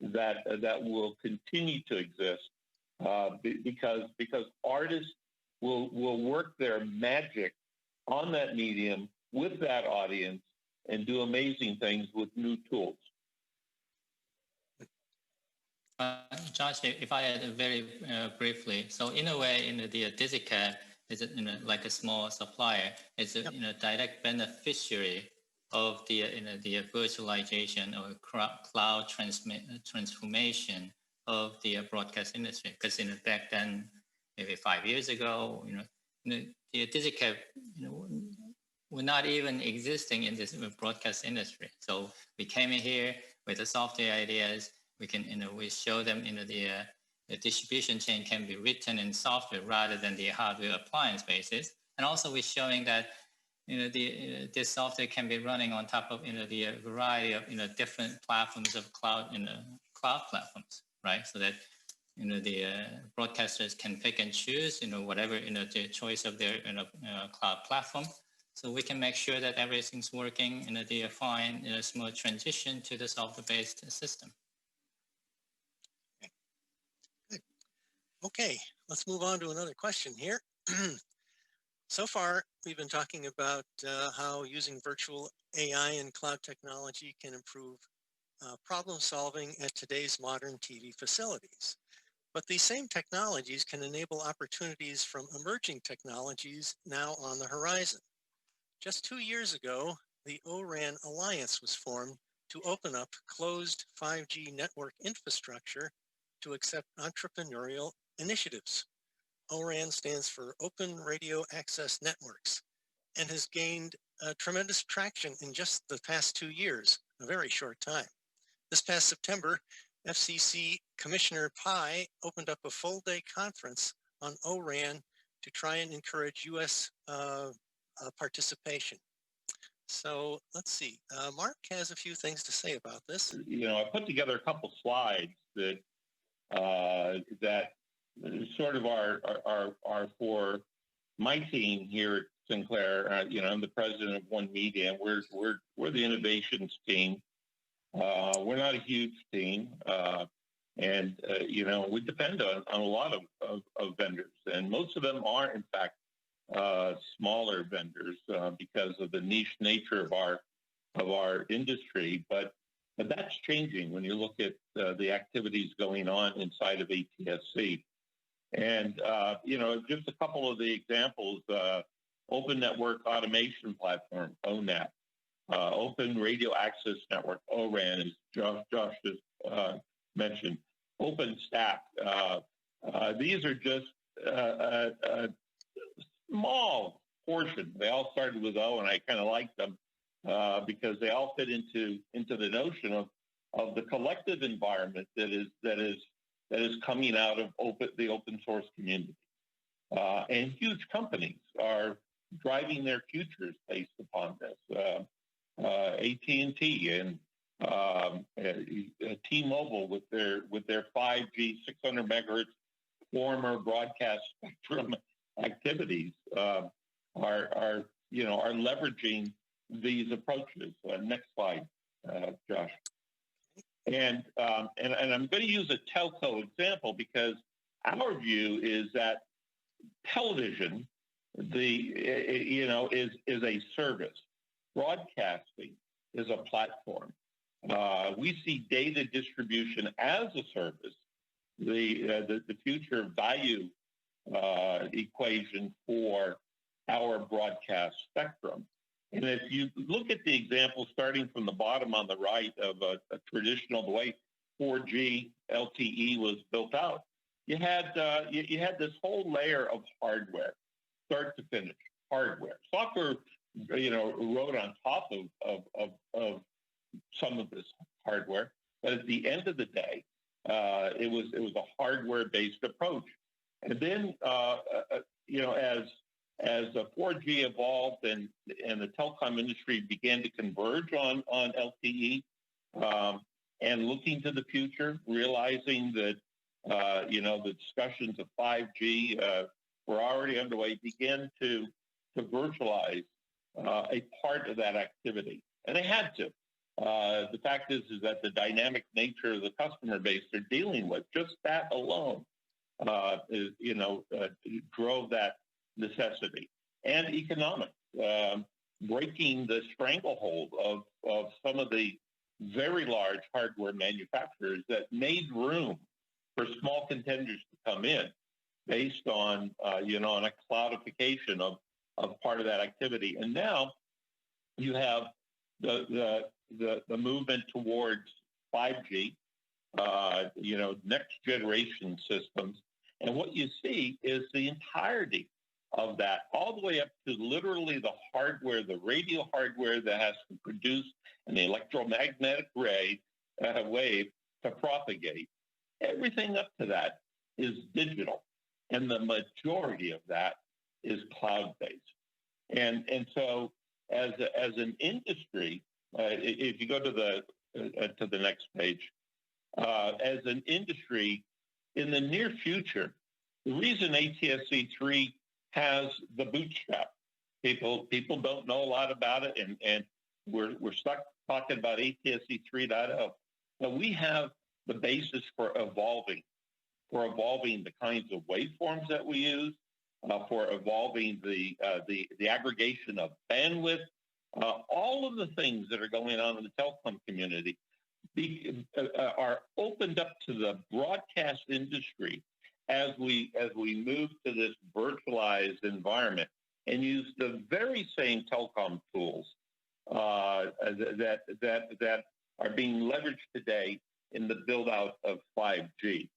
that will continue to exist because artists will work their magic on that medium with that audience and do amazing things with new tools. Josh, if I add very briefly, so in a way, the DigiCAP is like a small supplier. It's a direct beneficiary of the virtualization or cloud transformation of the broadcast industry. Because back then, maybe 5 years ago, the DigiCAP were not even existing in this broadcast industry. So we came in here with the software ideas. We can, we show them, the distribution chain can be written in software rather than the hardware appliance basis. And also we're showing that, this software can be running on top of, the variety of, different platforms of cloud, cloud platforms, right? So that, the broadcasters can pick and choose, whatever, the choice of their, cloud platform. So we can make sure that everything's working in a fine, smooth transition to the software-based system. Okay, let's move on to another question here. So far, we've been talking about how using virtual AI and cloud technology can improve problem solving at today's modern TV facilities. But these same technologies can enable opportunities from emerging technologies now on the horizon. Just 2 years ago, the O-RAN Alliance was formed to open up closed 5G network infrastructure to accept entrepreneurial initiatives. O-RAN stands for Open Radio Access Networks and has gained tremendous traction in just the past 2 years, a very short time. This past September, FCC Commissioner Pai opened up a full-day conference on O-RAN to try and encourage U.S. Participation. So let's see. Mark has a few things to say about this. I put together a couple slides that sort of are for my team here at Sinclair. I'm the president of One Media. We're the innovations team. We're not a huge team, and we depend on a lot of vendors, and most of them are in fact smaller vendors because of the niche nature of our industry. But that's changing when you look at the activities going on inside of ATSC. And, just a couple of the examples, Open Network Automation Platform, ONAP, Open Radio Access Network, ORAN, as Josh just mentioned, OpenStack. These are just a small portion. They all started with O, and I kind of like them because they all fit into the notion of the collective environment that is coming out of the open source community. And huge companies are driving their futures based upon this. AT&T and T-Mobile with their 5G 600 megahertz former broadcast spectrum activities are leveraging these approaches. Next slide, Josh. And I'm going to use a telco example because our view is that television, is a service. Broadcasting is a platform. We see data distribution as a service. The future value equation for our broadcast spectrum. And if you look at the example starting from the bottom on the right of a traditional, the way 4G LTE was built out, you had this whole layer of hardware, start to finish hardware. Software, rode on top of some of this hardware, but at the end of the day, it was a hardware-based approach. And then, as 4G evolved and the telecom industry began to converge on LTE, and looking to the future, realizing that The discussions of 5G were already underway, began to virtualize a part of that activity. And they had to. The fact is that the dynamic nature of the customer base they're dealing with, just that alone, drove that necessity. And economics, breaking the stranglehold of some of the very large hardware manufacturers that made room for small contenders to come in based on, on a cloudification of part of that activity. And now you have the movement towards 5G, next generation systems. And what you see is the entirety of that, all the way up to literally the hardware, the radio hardware that has to produce an electromagnetic wave to propagate. Everything up to that is digital, and the majority of that is cloud-based. And so, as an industry, if you go to the next page, as an industry, in the near future, the reason ATSC3 has the bootstrap, people don't know a lot about it, and we're stuck talking about ATSC 3.0. Now we have the basis for evolving the kinds of waveforms that we use, for evolving the aggregation of bandwidth, all of the things that are going on in the telecom community are opened up to the broadcast industry as we move to this virtualized environment and use the very same telecom tools that are being leveraged today in the build out of 5G.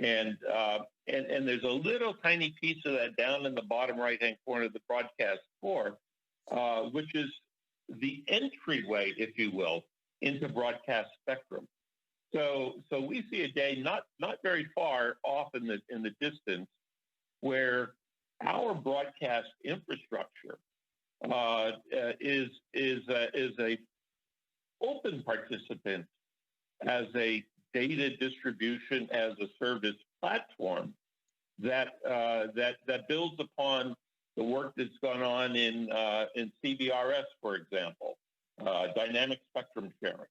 And there's a little tiny piece of that down in the bottom right-hand corner of the broadcast floor, which is the entryway, if you will, into broadcast spectrum. So we see a day not very far off in the distance where our broadcast infrastructure is a open participant as a data distribution as a service platform that builds upon the work that's gone on in CBRS, for example, dynamic spectrum sharing,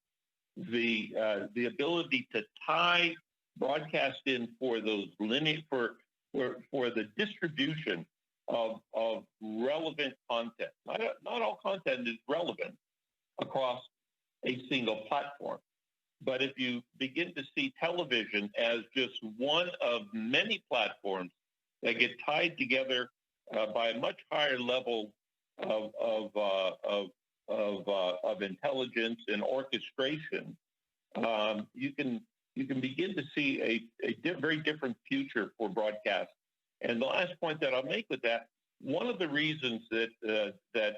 the ability to tie broadcast in for those linear for the distribution of relevant content. Not all content is relevant across a single platform. But if you begin to see television as just one of many platforms that get tied together by a much higher level of intelligence and orchestration, you can begin to see a very different future for broadcast. And the last point that I'll make with that, one of the reasons that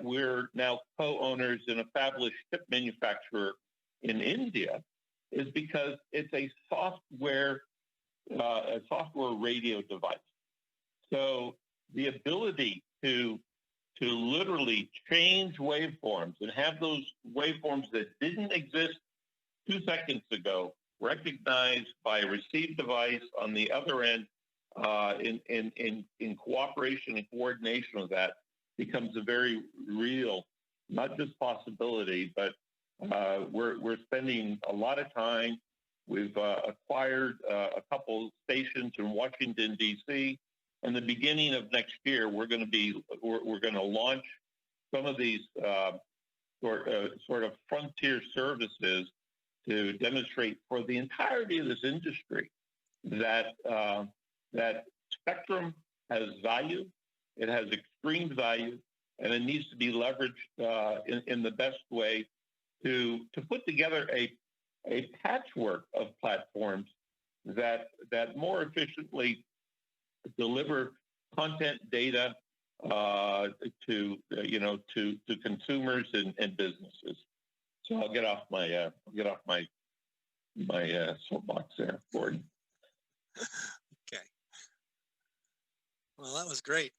we're now co-owners in a fabless chip manufacturer in India is because it's a software radio device. So the ability to literally change waveforms and have those waveforms that didn't exist 2 seconds ago recognized by a receive device on the other end in cooperation and coordination with that becomes a very real, not just possibility, but we're spending a lot of time. We've acquired a couple stations in Washington, D.C. And the beginning of next year, we're going to launch some of these sort of frontier services to demonstrate for the entirety of this industry that spectrum has value, it has extreme value, and it needs to be leveraged in the best way to put together a patchwork of platforms that more efficiently deliver content data to consumers and businesses. So I'll get off my soapbox there, Gordon. Okay. Well, that was great.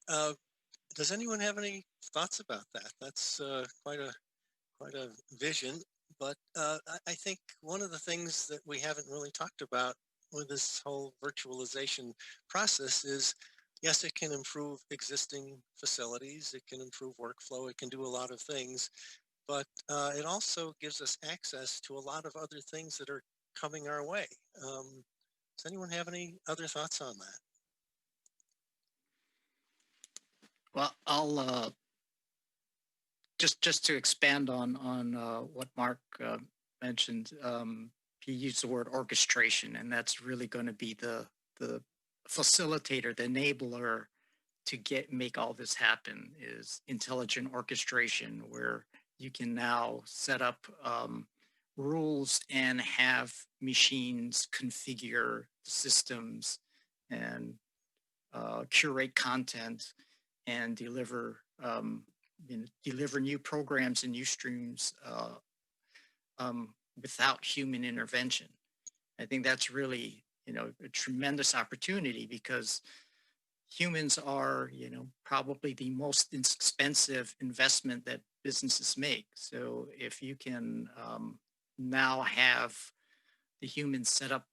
Does anyone have any thoughts about that? That's quite a vision. But I think one of the things that we haven't really talked about with this whole virtualization process is, yes, it can improve existing facilities, it can improve workflow, it can do a lot of things, but it also gives us access to a lot of other things that are coming our way. Does anyone have any other thoughts on that? Well, I'll just to expand on what Mark mentioned. He used the word orchestration, and that's really going to be the facilitator, the enabler to make all this happen. Is intelligent orchestration, where you can now set up rules and have machines configure systems and curate content and deliver new programs and new streams without human intervention. I think that's really, a tremendous opportunity, because humans are, probably the most expensive investment that businesses make. So if you can now have the humans set up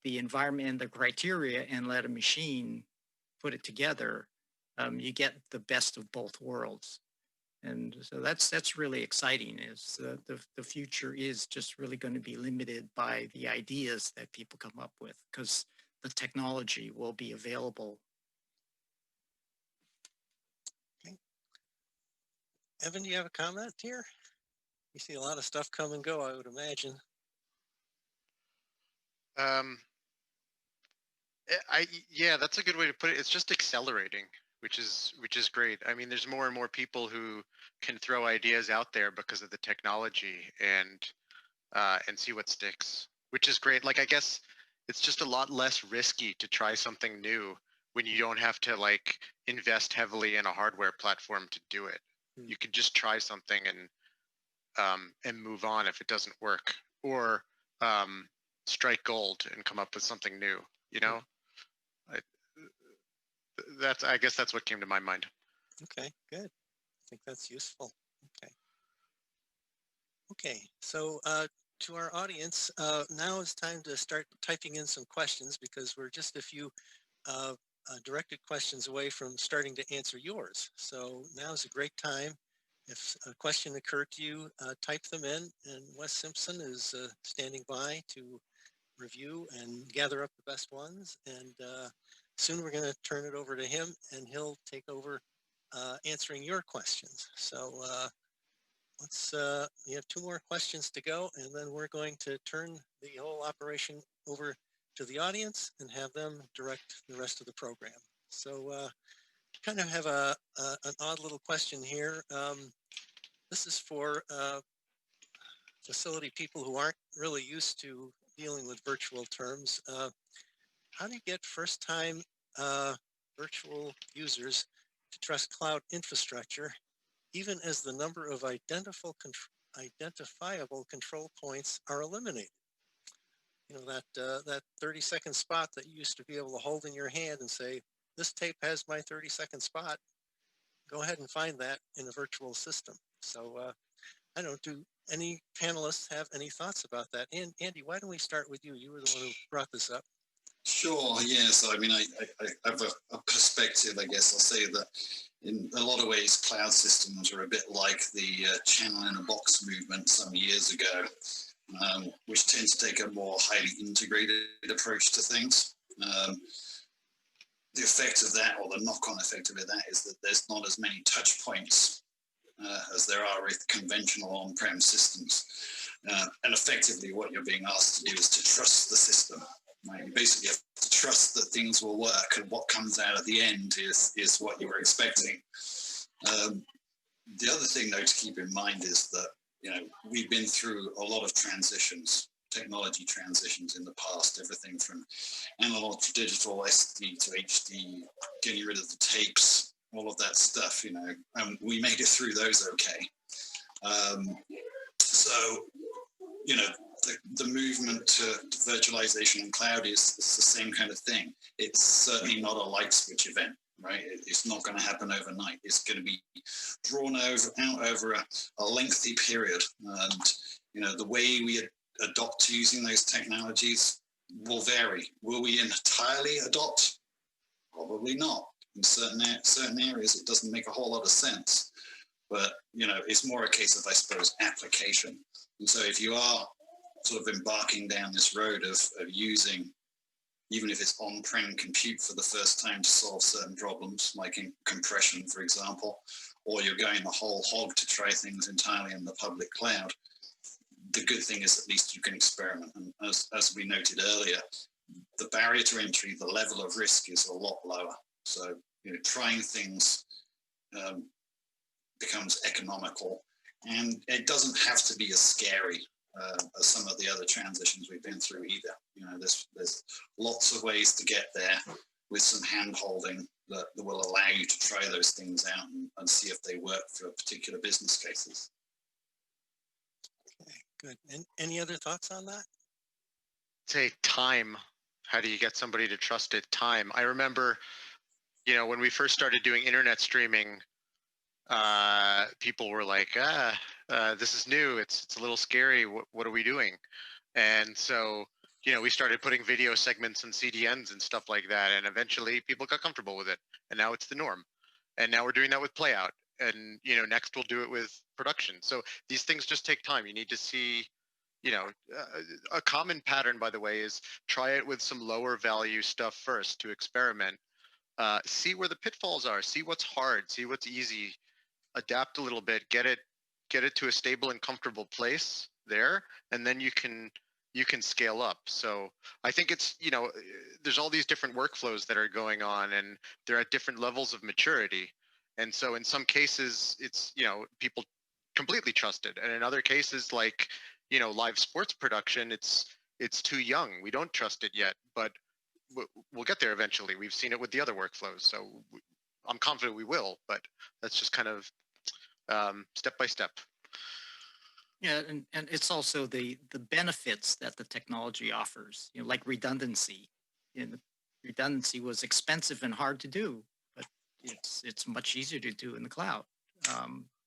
the environment and the criteria and let a machine put it together, you get the best of both worlds. And so that's really exciting. Is the future is just really going to be limited by the ideas that people come up with, because the technology will be available. Okay. Evan, do you have a comment here? You see a lot of stuff come and go, I would imagine. Yeah, that's a good way to put it. It's just accelerating, which is great. I mean, there's more and more people who can throw ideas out there because of the technology and see what sticks, which is great. Like, I guess it's just a lot less risky to try something new when you don't have to like invest heavily in a hardware platform to do it. You could just try something and move on if it doesn't work, or strike gold and come up with something new. I guess that's what came to my mind. Okay, good. I think that's useful. Okay, so to our audience, now it's time to start typing in some questions, because we're just a few directed questions away from starting to answer yours. So now is a great time. If a question occurred to you, type them in, and Wes Simpson is standing by to review and gather up the best ones. And soon we're going to turn it over to him, and he'll take over answering your questions. So we have 2 more questions to go, and then we're going to turn the whole operation over to the audience and have them direct the rest of the program. So kind of have an odd little question here. This is for facility people who aren't really used to dealing with virtual terms. How do you get first-time virtual users to trust cloud infrastructure, even as the number of identifiable control points are eliminated? That 30-second spot that you used to be able to hold in your hand and say, this tape has my 30-second spot. Go ahead and find that in a virtual system. So I don't know, do any panelists have any thoughts about that? And Andy, why don't we start with you? You were the one who brought this up. Sure, yeah. So, I mean, I have a perspective, I guess. I'll say that in a lot of ways, cloud systems are a bit like the channel in a box movement some years ago, which tends to take a more highly integrated approach to things. The effect of that, or the knock-on effect of that, is that there's not as many touch points as there are with conventional on-prem systems. And effectively, what you're being asked to do is to trust the system. Right? You basically have to trust that things will work, and what comes out at the end is what you were expecting. The other thing, though, to keep in mind is that we've been through a lot of transitions, technology transitions in the past, everything from analog to digital, SD to HD, getting rid of the tapes, all of that stuff, we made it through those okay. So, the movement to virtualization and cloud is the same kind of thing. It's certainly not a light switch event, right? It's not going to happen overnight. It's going to be drawn out over a lengthy period. And, the way we adopt to using those technologies will vary. Will we entirely adopt? Probably not. In certain areas, it doesn't make a whole lot of sense. But, you know, it's more a case of, I suppose, application. And so if you are sort of embarking down this road of using, even if it's on-prem compute for the first time to solve certain problems, like in compression, for example, or you're going the whole hog to try things entirely in the public cloud, the good thing is at least you can experiment. And as we noted earlier, the barrier to entry, the level of risk is a lot lower. So, you know, trying things becomes economical, and it doesn't have to be as scary as some of the other transitions we've been through either. You know, there's lots of ways to get there with some hand holding that will allow you to try those things out and see if they work for particular business cases. Okay, good. And any other thoughts on that? Say time. How do you get somebody to trust it? Time. I remember, you know, when we first started doing internet streaming, people were like, this is new. It's a little scary. What are we doing? And so, you know, we started putting video segments and CDNs and stuff like that. And eventually people got comfortable with it. And now it's the norm. And now we're doing that with playout. And, you know, next we'll do it with production. So these things just take time. You need to see, you know, a common pattern, by the way, is try it with some lower value stuff first to experiment. See where the pitfalls are, see what's hard, see what's easy, adapt a little bit, get it to a stable and comfortable place there, and then you can scale up. So I think it's, you know, there's all these different workflows that are going on, and they're at different levels of maturity. And so in some cases, it's, you know, people completely trust it, and in other cases, like, you know, live sports production, it's too young. We don't trust it yet, but we'll get there eventually. We've seen it with the other workflows, so I'm confident we will. But that's just kind of step by step. Yeah, and it's also the benefits that the technology offers. You know, like redundancy. You know, redundancy was expensive and hard to do, but it's much easier to do in the cloud.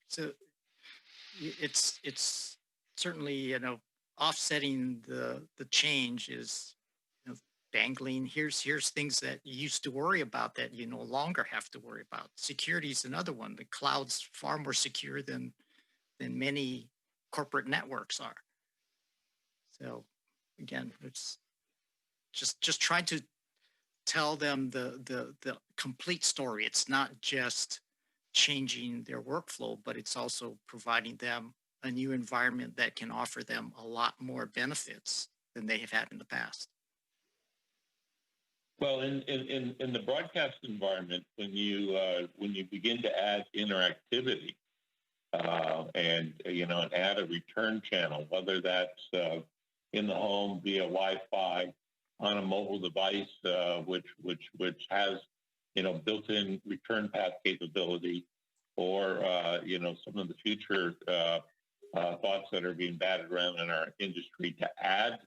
So it's certainly, you know, offsetting the change is, you know, dangling. Here's things that you used to worry about that you no longer have to worry about. Security is another one. The cloud's far more secure than many corporate networks are. So again, it's just trying to tell them the complete story. It's not just changing their workflow, but it's also providing them a new environment that can offer them a lot more benefits than they have had in the past. Well, in the broadcast environment, when you begin to add interactivity and you know, and add a return channel, whether that's in the home via Wi-Fi, on a mobile device, which has, you know, built-in return path capability, or you know, some of the future thoughts that are being batted around in our industry to add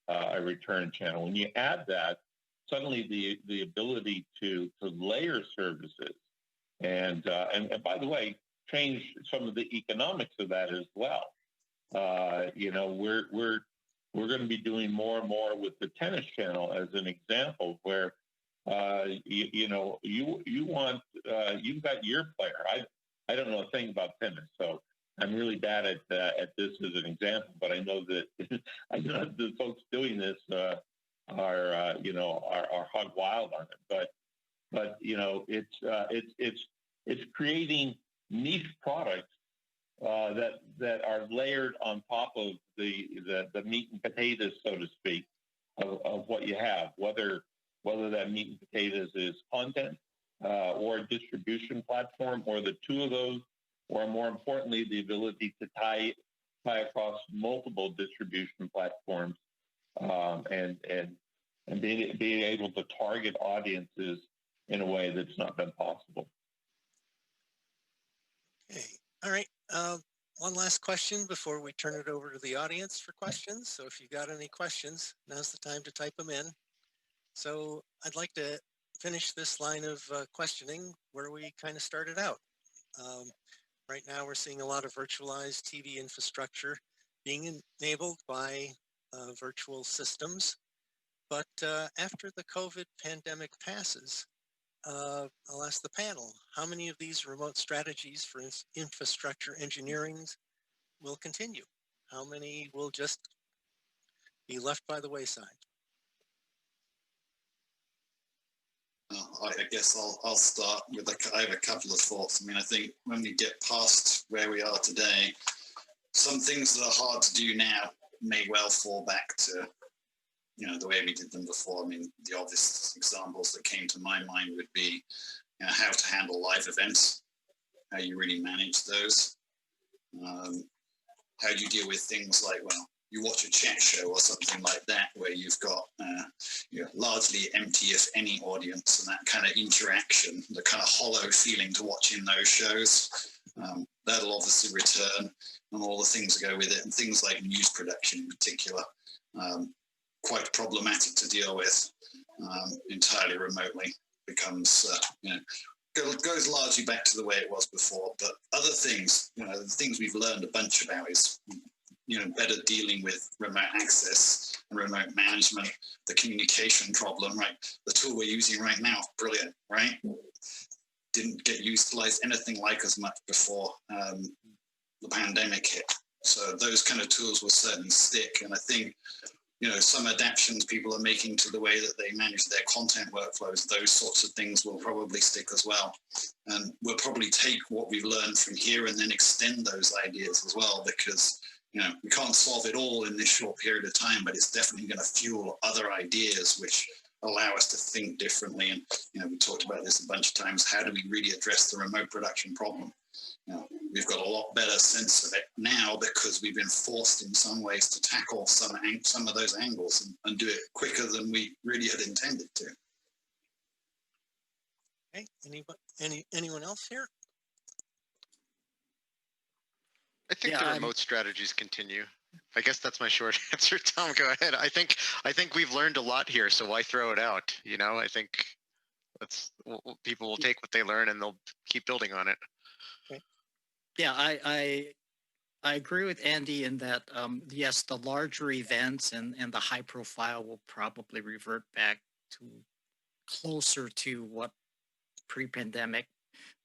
a return channel. When you add that, suddenly the ability to layer services and by the way, change some of the economics of that as well. You know, we're going to be doing more and more with the tennis channel as an example, where you know, you want you've got your player. I don't know a thing about tennis, so I'm really bad at this as an example. But I know that the folks doing this are you know, are hog wild on it. But you know, it's creating niche products that are layered on top of the meat and potatoes, so to speak, of what you have, whether that meat and potatoes is content or a distribution platform, or the two of those, or more importantly, the ability to tie across multiple distribution platforms, and being able to target audiences in a way that's not been possible. Okay, all right. One last question before we turn it over to the audience for questions. So if you got any questions, now's the time to type them in. So I'd like to finish this line of questioning where we kind of started out. Right now, we're seeing a lot of virtualized TV infrastructure being enabled by virtual systems. But after the COVID pandemic passes, I'll ask the panel, how many of these remote strategies for infrastructure engineering will continue? How many will just be left by the wayside? I guess I'll start with I have a couple of thoughts. I mean, I think when we get past where we are today, some things that are hard to do now may well fall back to, the way we did them before. I mean, the obvious examples that came to my mind would be, how to handle live events, how you really manage those. How do you deal with things like, well, you watch a chat show or something like that, where you've got largely empty, if any, audience, and that kind of interaction, the kind of hollow feeling to watching those shows, that'll obviously return, and all the things that go with it, and things like news production in particular, quite problematic to deal with entirely remotely, becomes, goes largely back to the way it was before. But other things, the things we've learned a bunch about is, better dealing with remote access and remote management, the communication problem, right? The tool we're using right now, brilliant, right? Didn't get utilized anything like as much before the pandemic hit. So those kind of tools will certainly stick. And I think, some adaptations people are making to the way that they manage their content workflows, those sorts of things will probably stick as well. And we'll probably take what we've learned from here and then extend those ideas as well, because we can't solve it all in this short period of time, but it's definitely going to fuel other ideas which allow us to think differently. And, we talked about this a bunch of times. How do we really address the remote production problem? We've got a lot better sense of it now because we've been forced in some ways to tackle some of those angles and do it quicker than we really had intended to. Okay, anyone else here? I think the remote strategies continue. I guess that's my short answer. Tom, go ahead. I think we've learned a lot here, so why throw it out? I think people will take what they learn and they'll keep building on it. Okay. Yeah, I agree with Andy in that yes, the larger events and the high profile will probably revert back to closer to what pre-pandemic.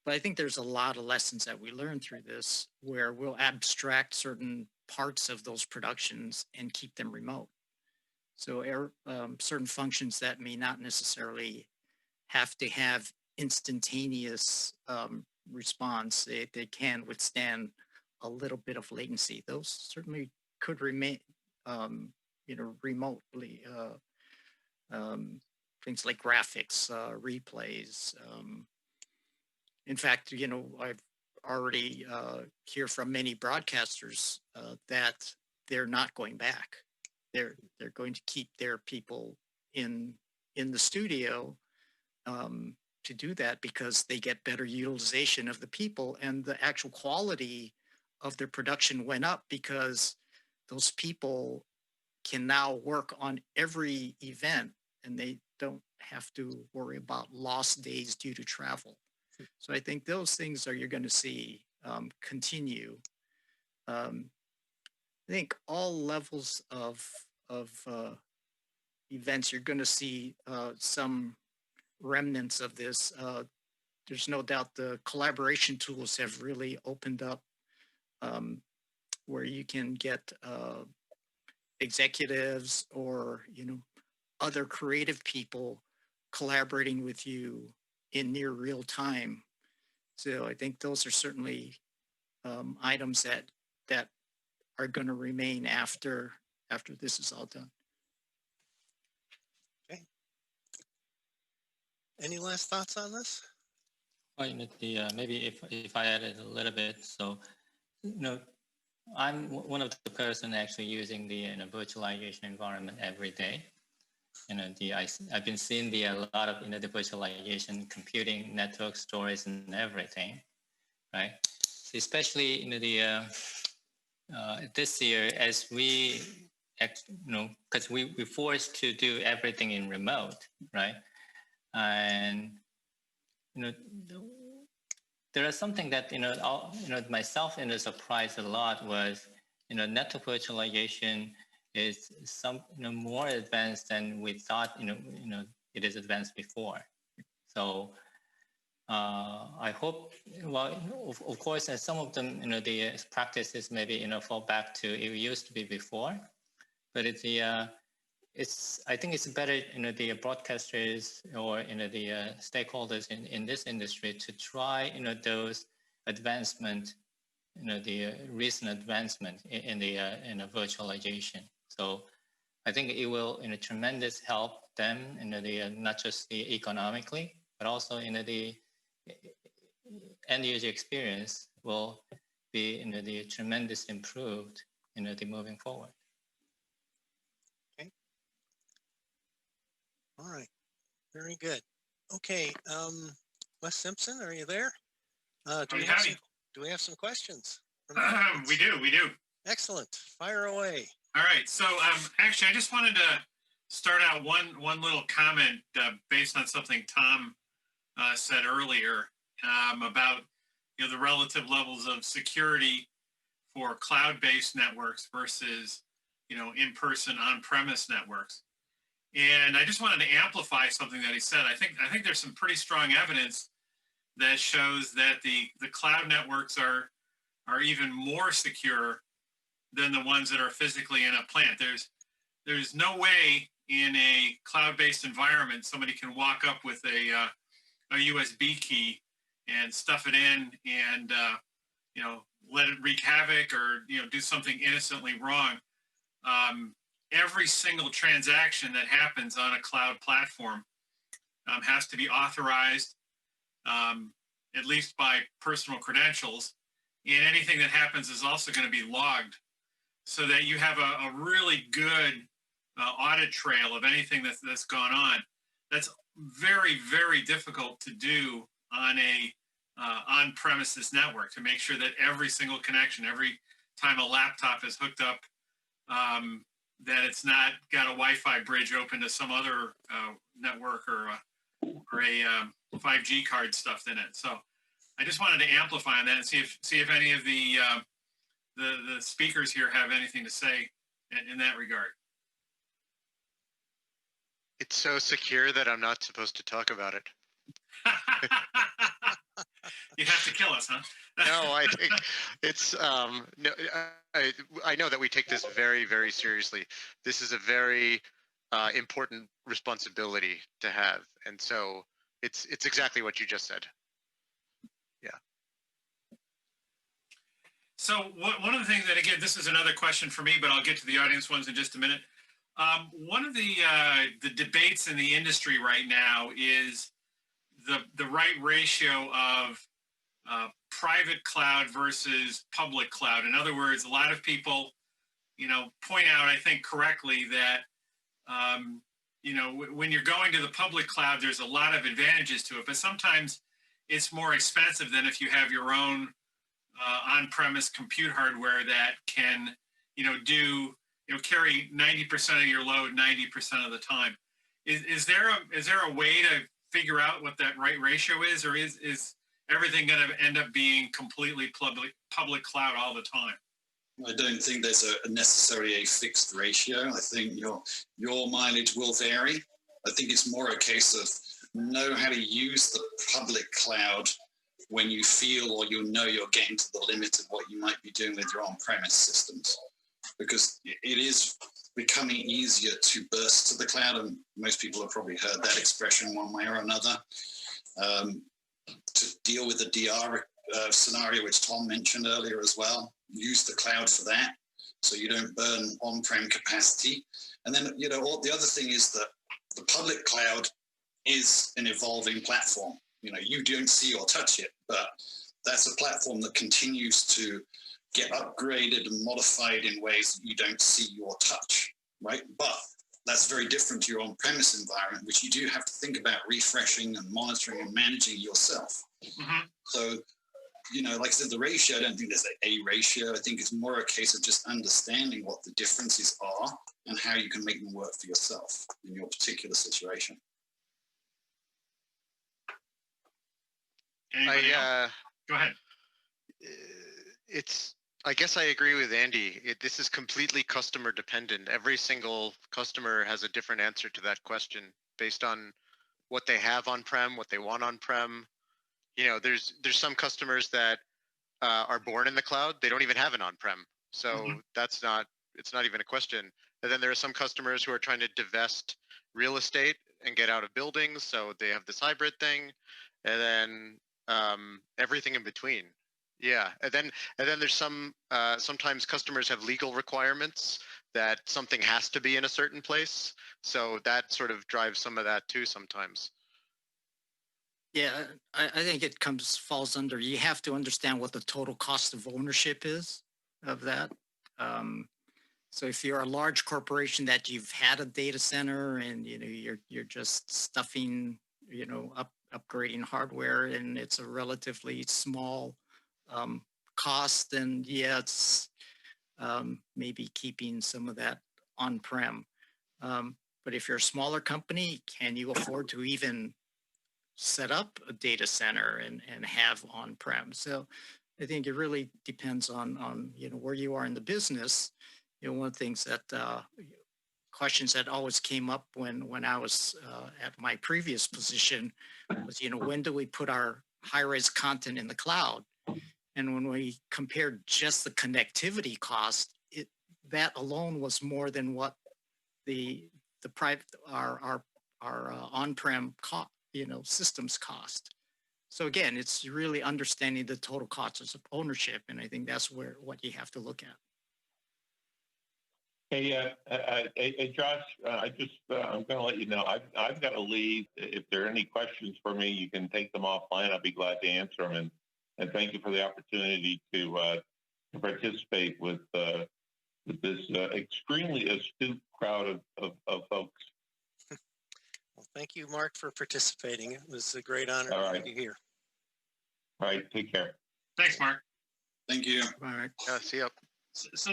But I think there's a lot of lessons that we learned through this where we'll abstract certain parts of those productions and keep them remote. So certain functions that may not necessarily have to have instantaneous response, they can withstand a little bit of latency. Those certainly could remain, remotely. Things like graphics, replays. In fact, I've already hear from many broadcasters that they're not going back. They're going to keep their people in the studio to do that because they get better utilization of the people, and the actual quality of their production went up because those people can now work on every event and they don't have to worry about lost days due to travel. So I think those things you're going to see continue. I think all levels of events, you're going to see some remnants of this. There's no doubt the collaboration tools have really opened up where you can get executives or other creative people collaborating with you in near real time. So I think those are certainly items that are going to remain after this is all done. Okay. Any last thoughts on this? Well, maybe if I added a little bit, so I'm one of the person actually using the virtualization environment every day. I've been seeing a lot of the virtualization, computing, network, storage, and everything, right? So especially this year, as we because we're forced to do everything in remote, right? And there is something that myself surprised a lot was network virtualization is some more advanced than we thought it is advanced before. So I hope, well, of course, as some of them, the practices maybe, fall back to it used to be before, but I think it's better, the broadcasters or, the stakeholders in this industry to try, those advancement, the recent advancement in the virtualization. So I think it will, tremendous help them, not just the economically, but also, the end user experience will be, the tremendous improved, the moving forward. Okay. All right. Very good. Okay. Wes Simpson, are you there? Do we have some questions? We do. Excellent. Fire away. All right. So actually, I just wanted to start out one little comment based on something Tom said earlier about the relative levels of security for cloud-based networks versus in-person on-premise networks. And I just wanted to amplify something that he said. I think there's some pretty strong evidence that shows that the cloud networks are even more secure than the ones that are physically in a plant. There's no way in a cloud-based environment somebody can walk up with a USB key and stuff it in and let it wreak havoc or do something innocently wrong. Every single transaction that happens on a cloud platform has to be authorized, at least by personal credentials, and anything that happens is also going to be logged, so that you have a really good audit trail of anything that's gone on. That's very, very difficult to do on a on-premises network, to make sure that every single connection, every time a laptop is hooked up, that it's not got a Wi-Fi bridge open to some other network or a 5G card stuffed in it. So I just wanted to amplify on that and see if any of the speakers here have anything to say in that regard. It's so secure that I'm not supposed to talk about it. You have to kill us, huh? No, I think it's no. I know that we take this very, very seriously. This is a very important responsibility to have, and so it's exactly what you just said. Yeah. So one of the things that, again, this is another question for me, but I'll get to the audience ones in just a minute. One of the debates in the industry right now is the right ratio of private cloud versus public cloud. In other words, a lot of people, point out, I think correctly, that when you're going to the public cloud, there's a lot of advantages to it, but sometimes it's more expensive than if you have your own on-premise compute hardware that can, carry 90% of your load 90% of the time. Is there a way to figure out what that right ratio is, or is everything going to end up being completely public cloud all the time? I don't think there's necessarily a fixed ratio. I think your mileage will vary. I think it's more a case of know how to use the public cloud when you feel or you're getting to the limit of what you might be doing with your on-premise systems, because it is becoming easier to burst to the cloud, and most people have probably heard that expression one way or another. To deal with the DR scenario, which Tom mentioned earlier as well, use the cloud for that, so you don't burn on-prem capacity. And then, the other thing is that the public cloud is an evolving platform. You don't see or touch it, but that's a platform that continues to get upgraded and modified in ways that you don't see or touch, right? But that's very different to your on-premise environment, which you do have to think about refreshing and monitoring and managing yourself. Mm-hmm. So, like I said, the ratio, I don't think there's a ratio. I think it's more a case of just understanding what the differences are and how you can make them work for yourself in your particular situation. Anybody else? Go ahead. I guess I agree with Andy. This is completely customer dependent. Every single customer has a different answer to that question based on what they have on-prem, what they want on-prem. You know, there's some customers that are born in the cloud. They don't even have an on-prem. So it's not even a question. And then there are some customers who are trying to divest real estate and get out of buildings. So they have this hybrid thing. And then everything in between. Yeah, and then there's sometimes customers have legal requirements that something has to be in a certain place, so that sort of drives some of that too sometimes. Yeah, I think it falls under, you have to understand what the total cost of ownership is of that. So if you're a large corporation that you've had a data center and you're just stuffing, upgrading hardware, and it's a relatively small cost, then yeah, it's maybe keeping some of that on-prem. But if you're a smaller company, can you afford to even set up a data center and have on-prem? So I think it really depends on where you are in the business. One of the things that questions that always came up when I was at my previous position was, when do we put our high-res content in the cloud? And when we compared just the connectivity cost, that alone was more than what our on-prem systems cost. So again, it's really understanding the total cost of ownership, and I think that's what you have to look at. Hey, Josh, I'm going to let you know I've got to leave. If there are any questions for me, you can take them offline. I'll be glad to answer them. And thank you for the opportunity to participate with this extremely astute crowd of folks. Well, thank you, Mark, for participating. It was a great honor to have you here. All right, take care. Thanks, Mark. Thank you. All right. See you. So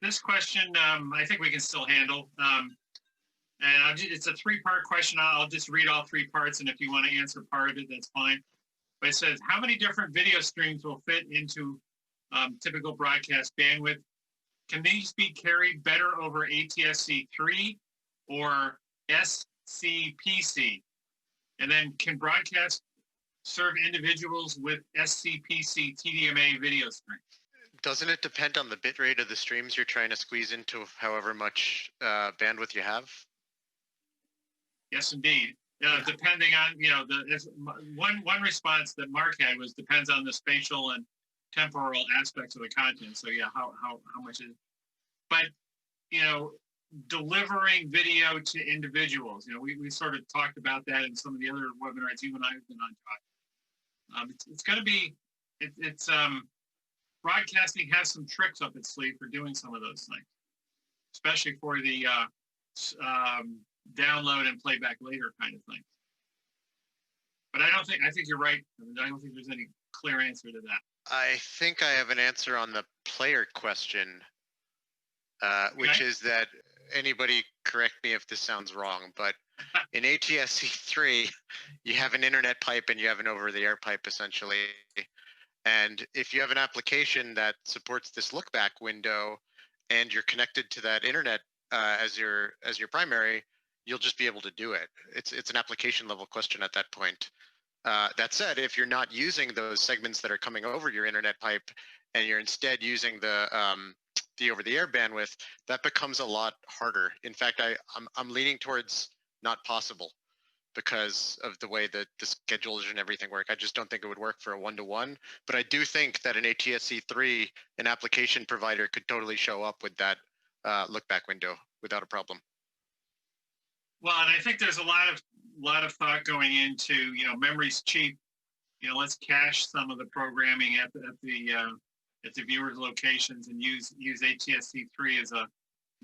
this question, I think we can still handle. And it's a three-part question. I'll just read all three parts, and if you want to answer part of it, that's fine. But it says, how many different video streams will fit into typical broadcast bandwidth? Can these be carried better over ATSC3 or SCPC? And then can broadcast serve individuals with SCPC TDMA video stream? Doesn't it depend on the bit rate of the streams you're trying to squeeze into however much bandwidth you have? Yes, indeed. Depending on, one response that Mark had was depends on the spatial and temporal aspects of the content. So yeah, how much is, but delivering video to individuals, we sort of talked about that in some of the other webinars you and I have been on talking. It's going to be, broadcasting has some tricks up its sleeve for doing some of those things, especially for the download and playback later kind of thing. But I think you're right. I don't think there's any clear answer to that. I think I have an answer on the player question, which is that, anybody correct me if this sounds wrong, but in ATSC3, you have an internet pipe and you have an over-the-air pipe essentially. And if you have an application that supports this look back window and you're connected to that internet as your primary, you'll just be able to do it. It's an application level question at that point. That said, if you're not using those segments that are coming over your internet pipe and you're instead using the over-the-air bandwidth, that becomes a lot harder. In fact, I'm leaning towards not possible because of the way that the schedules and everything work. I just don't think it would work for a one-to-one. But I do think that an ATSC3, an application provider, could totally show up with that look-back window without a problem. Well, and I think there's a lot of thought going into, memory's cheap. Let's cache some of the programming at the viewer's locations and use ATSC3 as a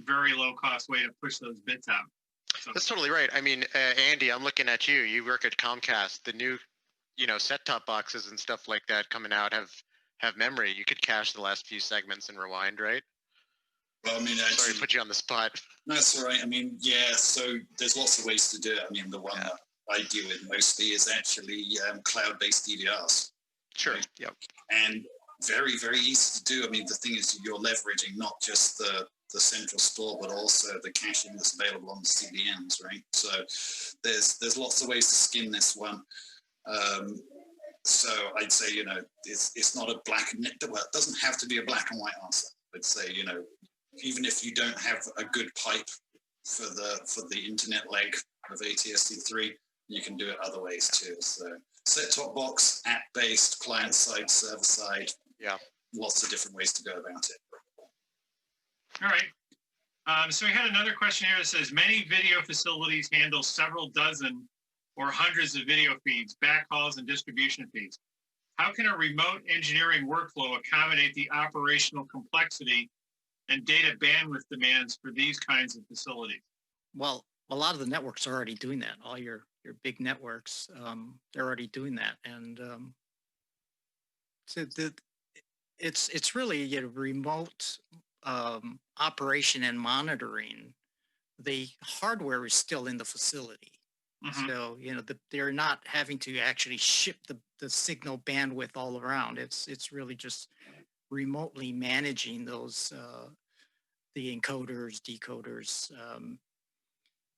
very low-cost way to push those bits out. So. That's totally right. I mean, Andy, I'm looking at you. You work at Comcast. The new, set-top boxes and stuff like that coming out have memory. You could cache the last few segments and rewind, right? Well, I mean, sorry to put you on the spot. That's all right. I mean, yeah. So there's lots of ways to do it. I mean, the one that I deal with mostly is actually cloud-based DVRs. Sure. Right? Yep. And very, very easy to do. I mean, the thing is you're leveraging not just the central store, but also the caching that's available on the CDNs, right? So there's lots of ways to skin this one. So I'd say, you know, it's not a black and well, it doesn't have to be a black and white answer. I'd say, you know, even if you don't have a good pipe for the internet leg of ATSC3, you can do it other ways too. So set-top box, app-based, client-side, server-side. Yeah. Lots of different ways to go about it. All right. So we had another question here that says, many video facilities handle several dozen or hundreds of video feeds, backhauls, and distribution feeds. How can a remote engineering workflow accommodate the operational complexity and data bandwidth demands for these kinds of facilities? Well, a lot of the networks are already doing that. All your big networks, they're already doing that, and so it's really a remote operation and monitoring. The hardware is still in the facility. Mhm. So, you know, they're not having to actually ship the signal bandwidth all around. It's really just remotely managing those, the encoders, decoders.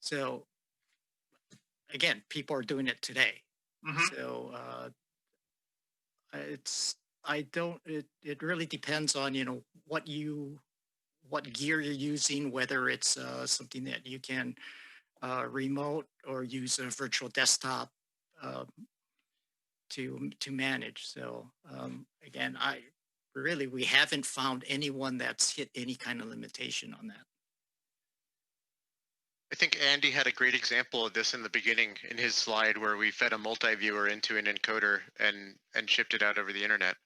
So again, people are doing it today. Mhm. So it really depends on, you know, what gear you're using, whether it's something that you can remote or use a virtual desktop to manage. So again, we haven't found anyone that's hit any kind of limitation on that. I think Andy had a great example of this in the beginning in his slide where we fed a multi-viewer into an encoder and shipped it out over the internet.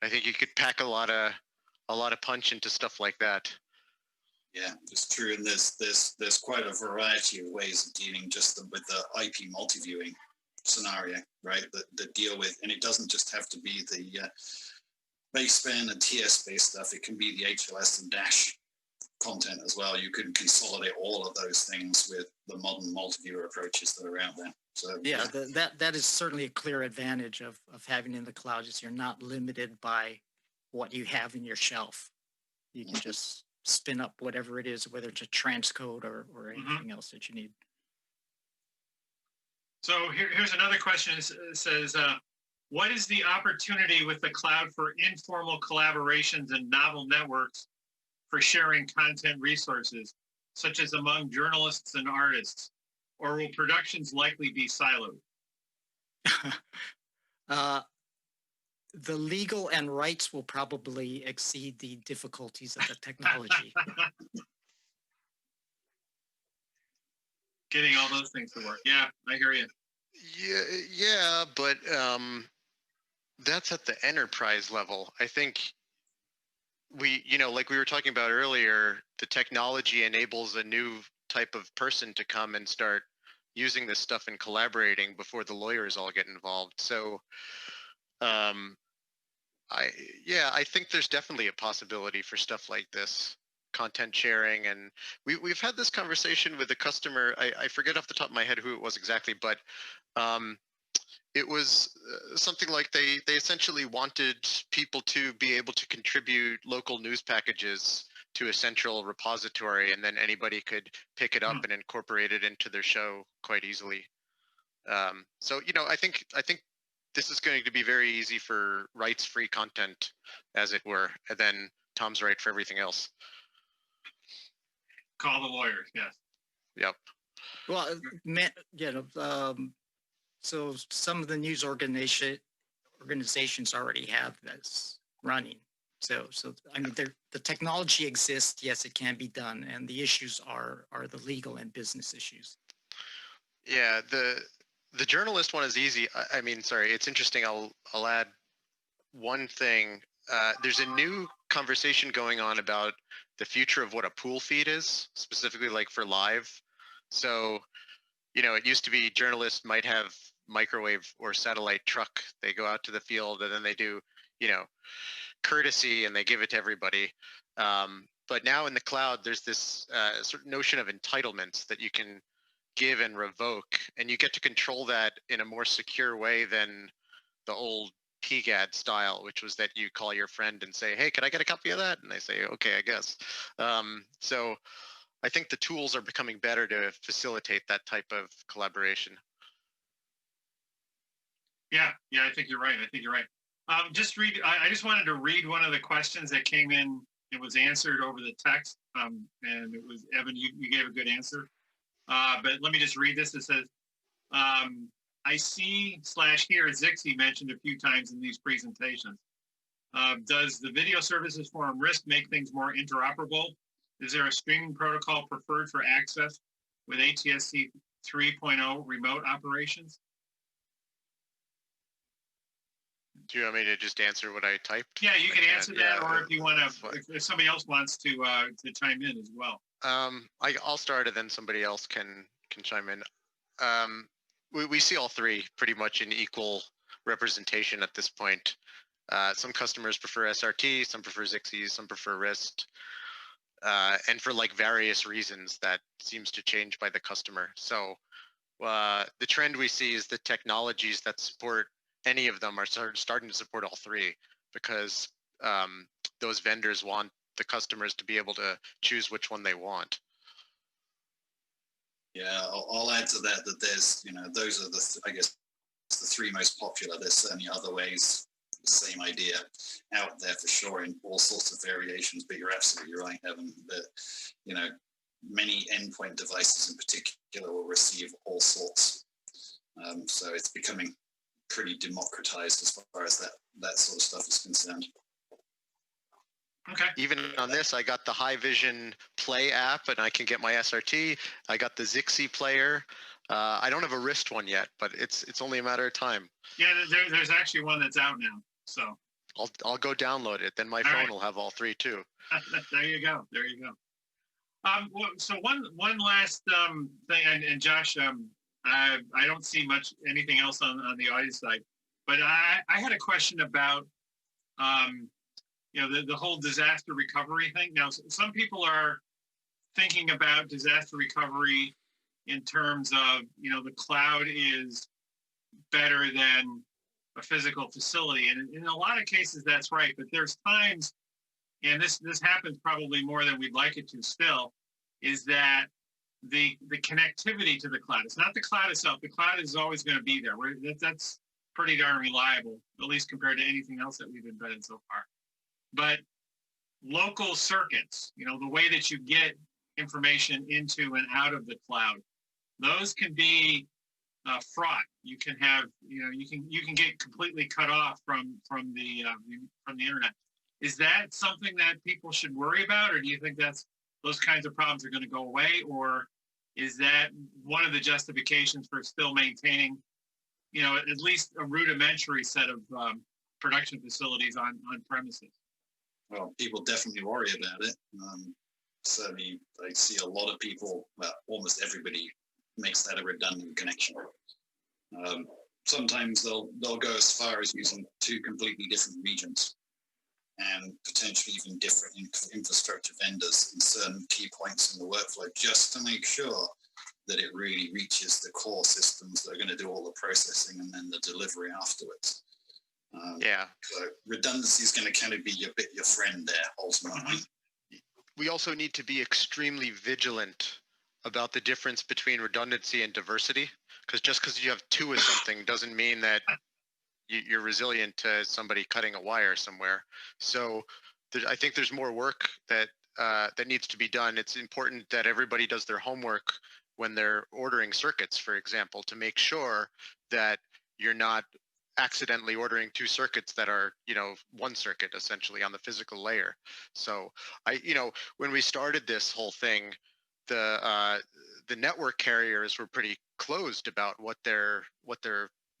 I think you could pack a lot of punch into stuff like that. Yeah, it's true, and there's quite a variety of ways of dealing just with the IP multi-viewing scenario, right? That deal with, and it doesn't just have to be the baseband and TS-based stuff. It can be the HLS and Dash content as well. You can consolidate all of those things with the modern multi-viewer approaches that are out there. So Yeah, that is certainly a clear advantage of having in the cloud, is you're not limited by what you have in your shelf. You can just spin up whatever it is, whether it's a transcode or anything else that you need. So here's another question. It says, what is the opportunity with the cloud for informal collaborations and novel networks for sharing content resources, such as among journalists and artists? Or will productions likely be siloed? The legal and rights will probably exceed the difficulties of the technology. Getting all those things to work. Yeah, I hear you. Yeah, but that's at the enterprise level. I think like we were talking about earlier, the technology enables a new type of person to come and start using this stuff and collaborating before the lawyers all get involved. So I think there's definitely a possibility for stuff like this, content sharing. And we've had this conversation with a customer. I forget off the top of my head who it was exactly, but it was something like they essentially wanted people to be able to contribute local news packages to a central repository, and then anybody could pick it up and incorporate it into their show quite easily. So I think this is going to be very easy for rights-free content, as it were, and then Tom's right for everything else. Call the lawyers, yes. Yep. Well, so some of the news organizations already have this running. So I mean, the technology exists. Yes, it can be done, and the issues are the legal and business issues. Yeah, the journalist one is easy. I mean, sorry, it's interesting. I'll add one thing. There's a new conversation going on about the future of what a pool feed is, specifically like for live. So, it used to be journalists might have microwave or satellite truck. They go out to the field and then they do, courtesy, and they give it to everybody. But now in the cloud, there's this sort of notion of entitlements that you can give and revoke, and you get to control that in a more secure way than the old TGAD style, which was that you call your friend and say, hey, can I get a copy of that? And they say, okay, I guess. So I think the tools are becoming better to facilitate that type of collaboration. Yeah, I think you're right. I just wanted to read one of the questions that came in. It was answered over the text, and it was Evan. You gave a good answer, but let me just read this. It says, "I see/hear Zixi mentioned a few times in these presentations. Does the video services forum RISC make things more interoperable? Is there a streaming protocol preferred for access with ATSC 3.0 remote operations?" Do you want me to just answer what I typed? Yeah, you can answer that, yeah, or if you want to, if somebody else wants to chime in as well. I'll start, and then somebody else can chime in. We see all three pretty much in equal representation at this point. Some customers prefer SRT, some prefer Zixi, some prefer RISC, and for like various reasons that seems to change by the customer. So the trend we see is the technologies that support any of them are starting to support all three, because those vendors want the customers to be able to choose which one they want. Yeah, I'll add to that there's, those are I guess, the three most popular. There's certainly other ways, the same idea out there for sure in all sorts of variations, but you're absolutely right, Evan, that, many endpoint devices in particular will receive all sorts. So it's becoming pretty democratized as far as that sort of stuff is concerned. Okay. Even on this, I got the High Vision Play app, and I can get my SRT. I got the Zixi player. I don't have a wrist one yet, but it's only a matter of time. Yeah, there's actually one that's out now. So I'll go download it. Then my phone will have all three too. There you go. So one last thing, and Josh, I don't see anything else on the audience side, but I had a question about the whole disaster recovery thing. Now, some people are thinking about disaster recovery in terms of, the cloud is better than a physical facility. And in a lot of cases, that's right. But there's times, and this happens probably more than we'd like it to still, is that the connectivity to the cloud, it's not the cloud itself. The cloud is always going to be there. That's pretty darn reliable, at least compared to anything else that we've embedded so far. But local circuits, the way that you get information into and out of the cloud, those can be fraught. You can have, you can get completely cut off from the internet. Is that something that people should worry about, or do you think those kinds of problems are going to go away, or is that one of the justifications for still maintaining, at least a rudimentary set of production facilities on premises? Well, people definitely worry about it. Certainly, I see a lot of people, almost everybody makes that a redundant connection. Sometimes they'll go as far as using two completely different regions and potentially even different infrastructure vendors in certain key points in the workflow, just to make sure that it really reaches the core systems that are going to do all the processing and then the delivery afterwards. So redundancy is going to kind of be your friend there ultimately. We also need to be extremely vigilant about the difference between redundancy and diversity, because just because you have two of something doesn't mean that you're resilient to somebody cutting a wire somewhere. So I think there's more work that needs to be done. It's important that everybody does their homework when they're ordering circuits, for example, to make sure that you're not accidentally ordering two circuits that are, one circuit essentially on the physical layer. So when we started this whole thing, the network carriers were pretty closed about what their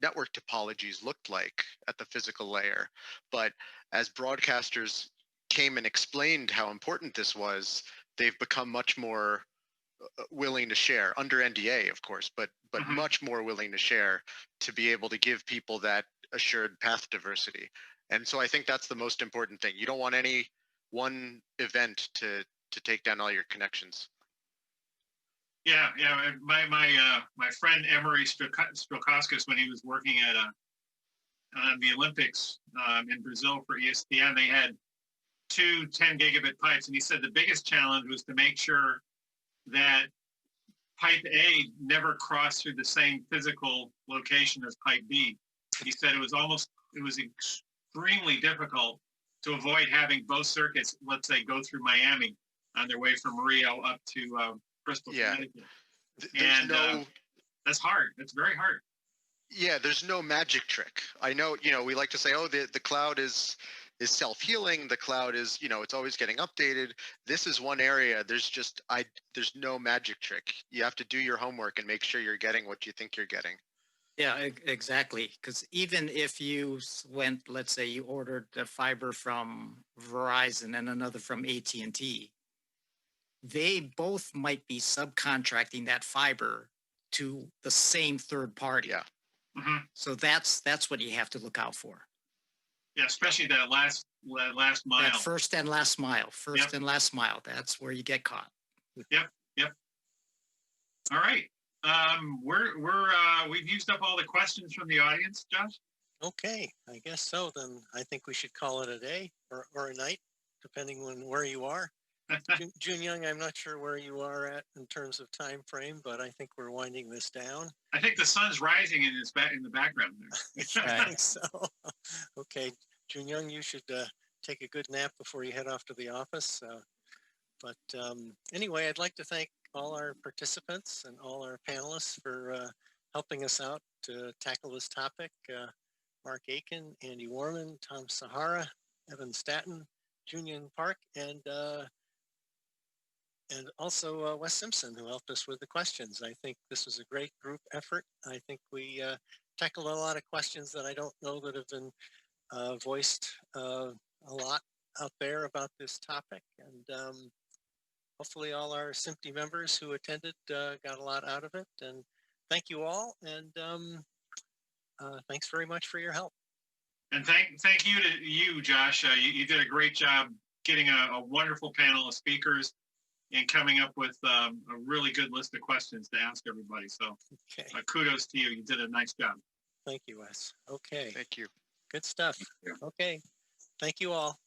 network topologies looked like at the physical layer. But as broadcasters came and explained how important this was, they've become much more willing to share, under NDA, of course, but much more willing to share, to be able to give people that assured path diversity. And so I think that's the most important thing. You don't want any one event to take down all your connections. Yeah. My friend Emery Strokowskis, when he was working at on the Olympics in Brazil for ESPN. They had two 10 gigabit pipes, and he said the biggest challenge was to make sure that pipe A never crossed through the same physical location as pipe B. He said it was extremely difficult to avoid having both circuits, let's say, go through Miami on their way from Rio up to Bristol, Connecticut. That's hard. That's very hard. Yeah, there's no magic trick. I know, we like to say, oh, the cloud is self-healing. The cloud is, it's always getting updated. This is one area. There's no magic trick. You have to do your homework and make sure you're getting what you think you're getting. Yeah, exactly. Because even if you went, let's say you ordered the fiber from Verizon and another from AT&T, they both might be subcontracting that fiber to the same third party. Yeah. Mm-hmm. So that's what you have to look out for. Yeah, especially that last mile. That first and last mile. And last mile. That's where you get caught. Yep. All right. We've used up all the questions from the audience, Josh. Okay, I guess so. Then I think we should call it a day or a night, depending on where you are. Joonyoung, I'm not sure where you are at in terms of time frame, but I think we're winding this down. I think the sun's rising in the background there. I think so. Okay, Joonyoung, you should take a good nap before you head off to the office. But anyway, I'd like to thank all our participants and all our panelists for helping us out to tackle this topic. Mark Aitken, Andy Warman, Tom Sahara, Evan Statton, Joonyoung Park, and also Wes Simpson, who helped us with the questions. I think this was a great group effort. I think we tackled a lot of questions that I don't know that have been voiced a lot out there about this topic. And hopefully all our SMPTE members who attended got a lot out of it. And thank you all. And thanks very much for your help. And thank you to you, Josh. You did a great job getting a wonderful panel of speakers and coming up with a really good list of questions to ask everybody. So kudos to you. You did a nice job. Thank you, Wes. Okay. Thank you. Good stuff. Okay. Thank you all.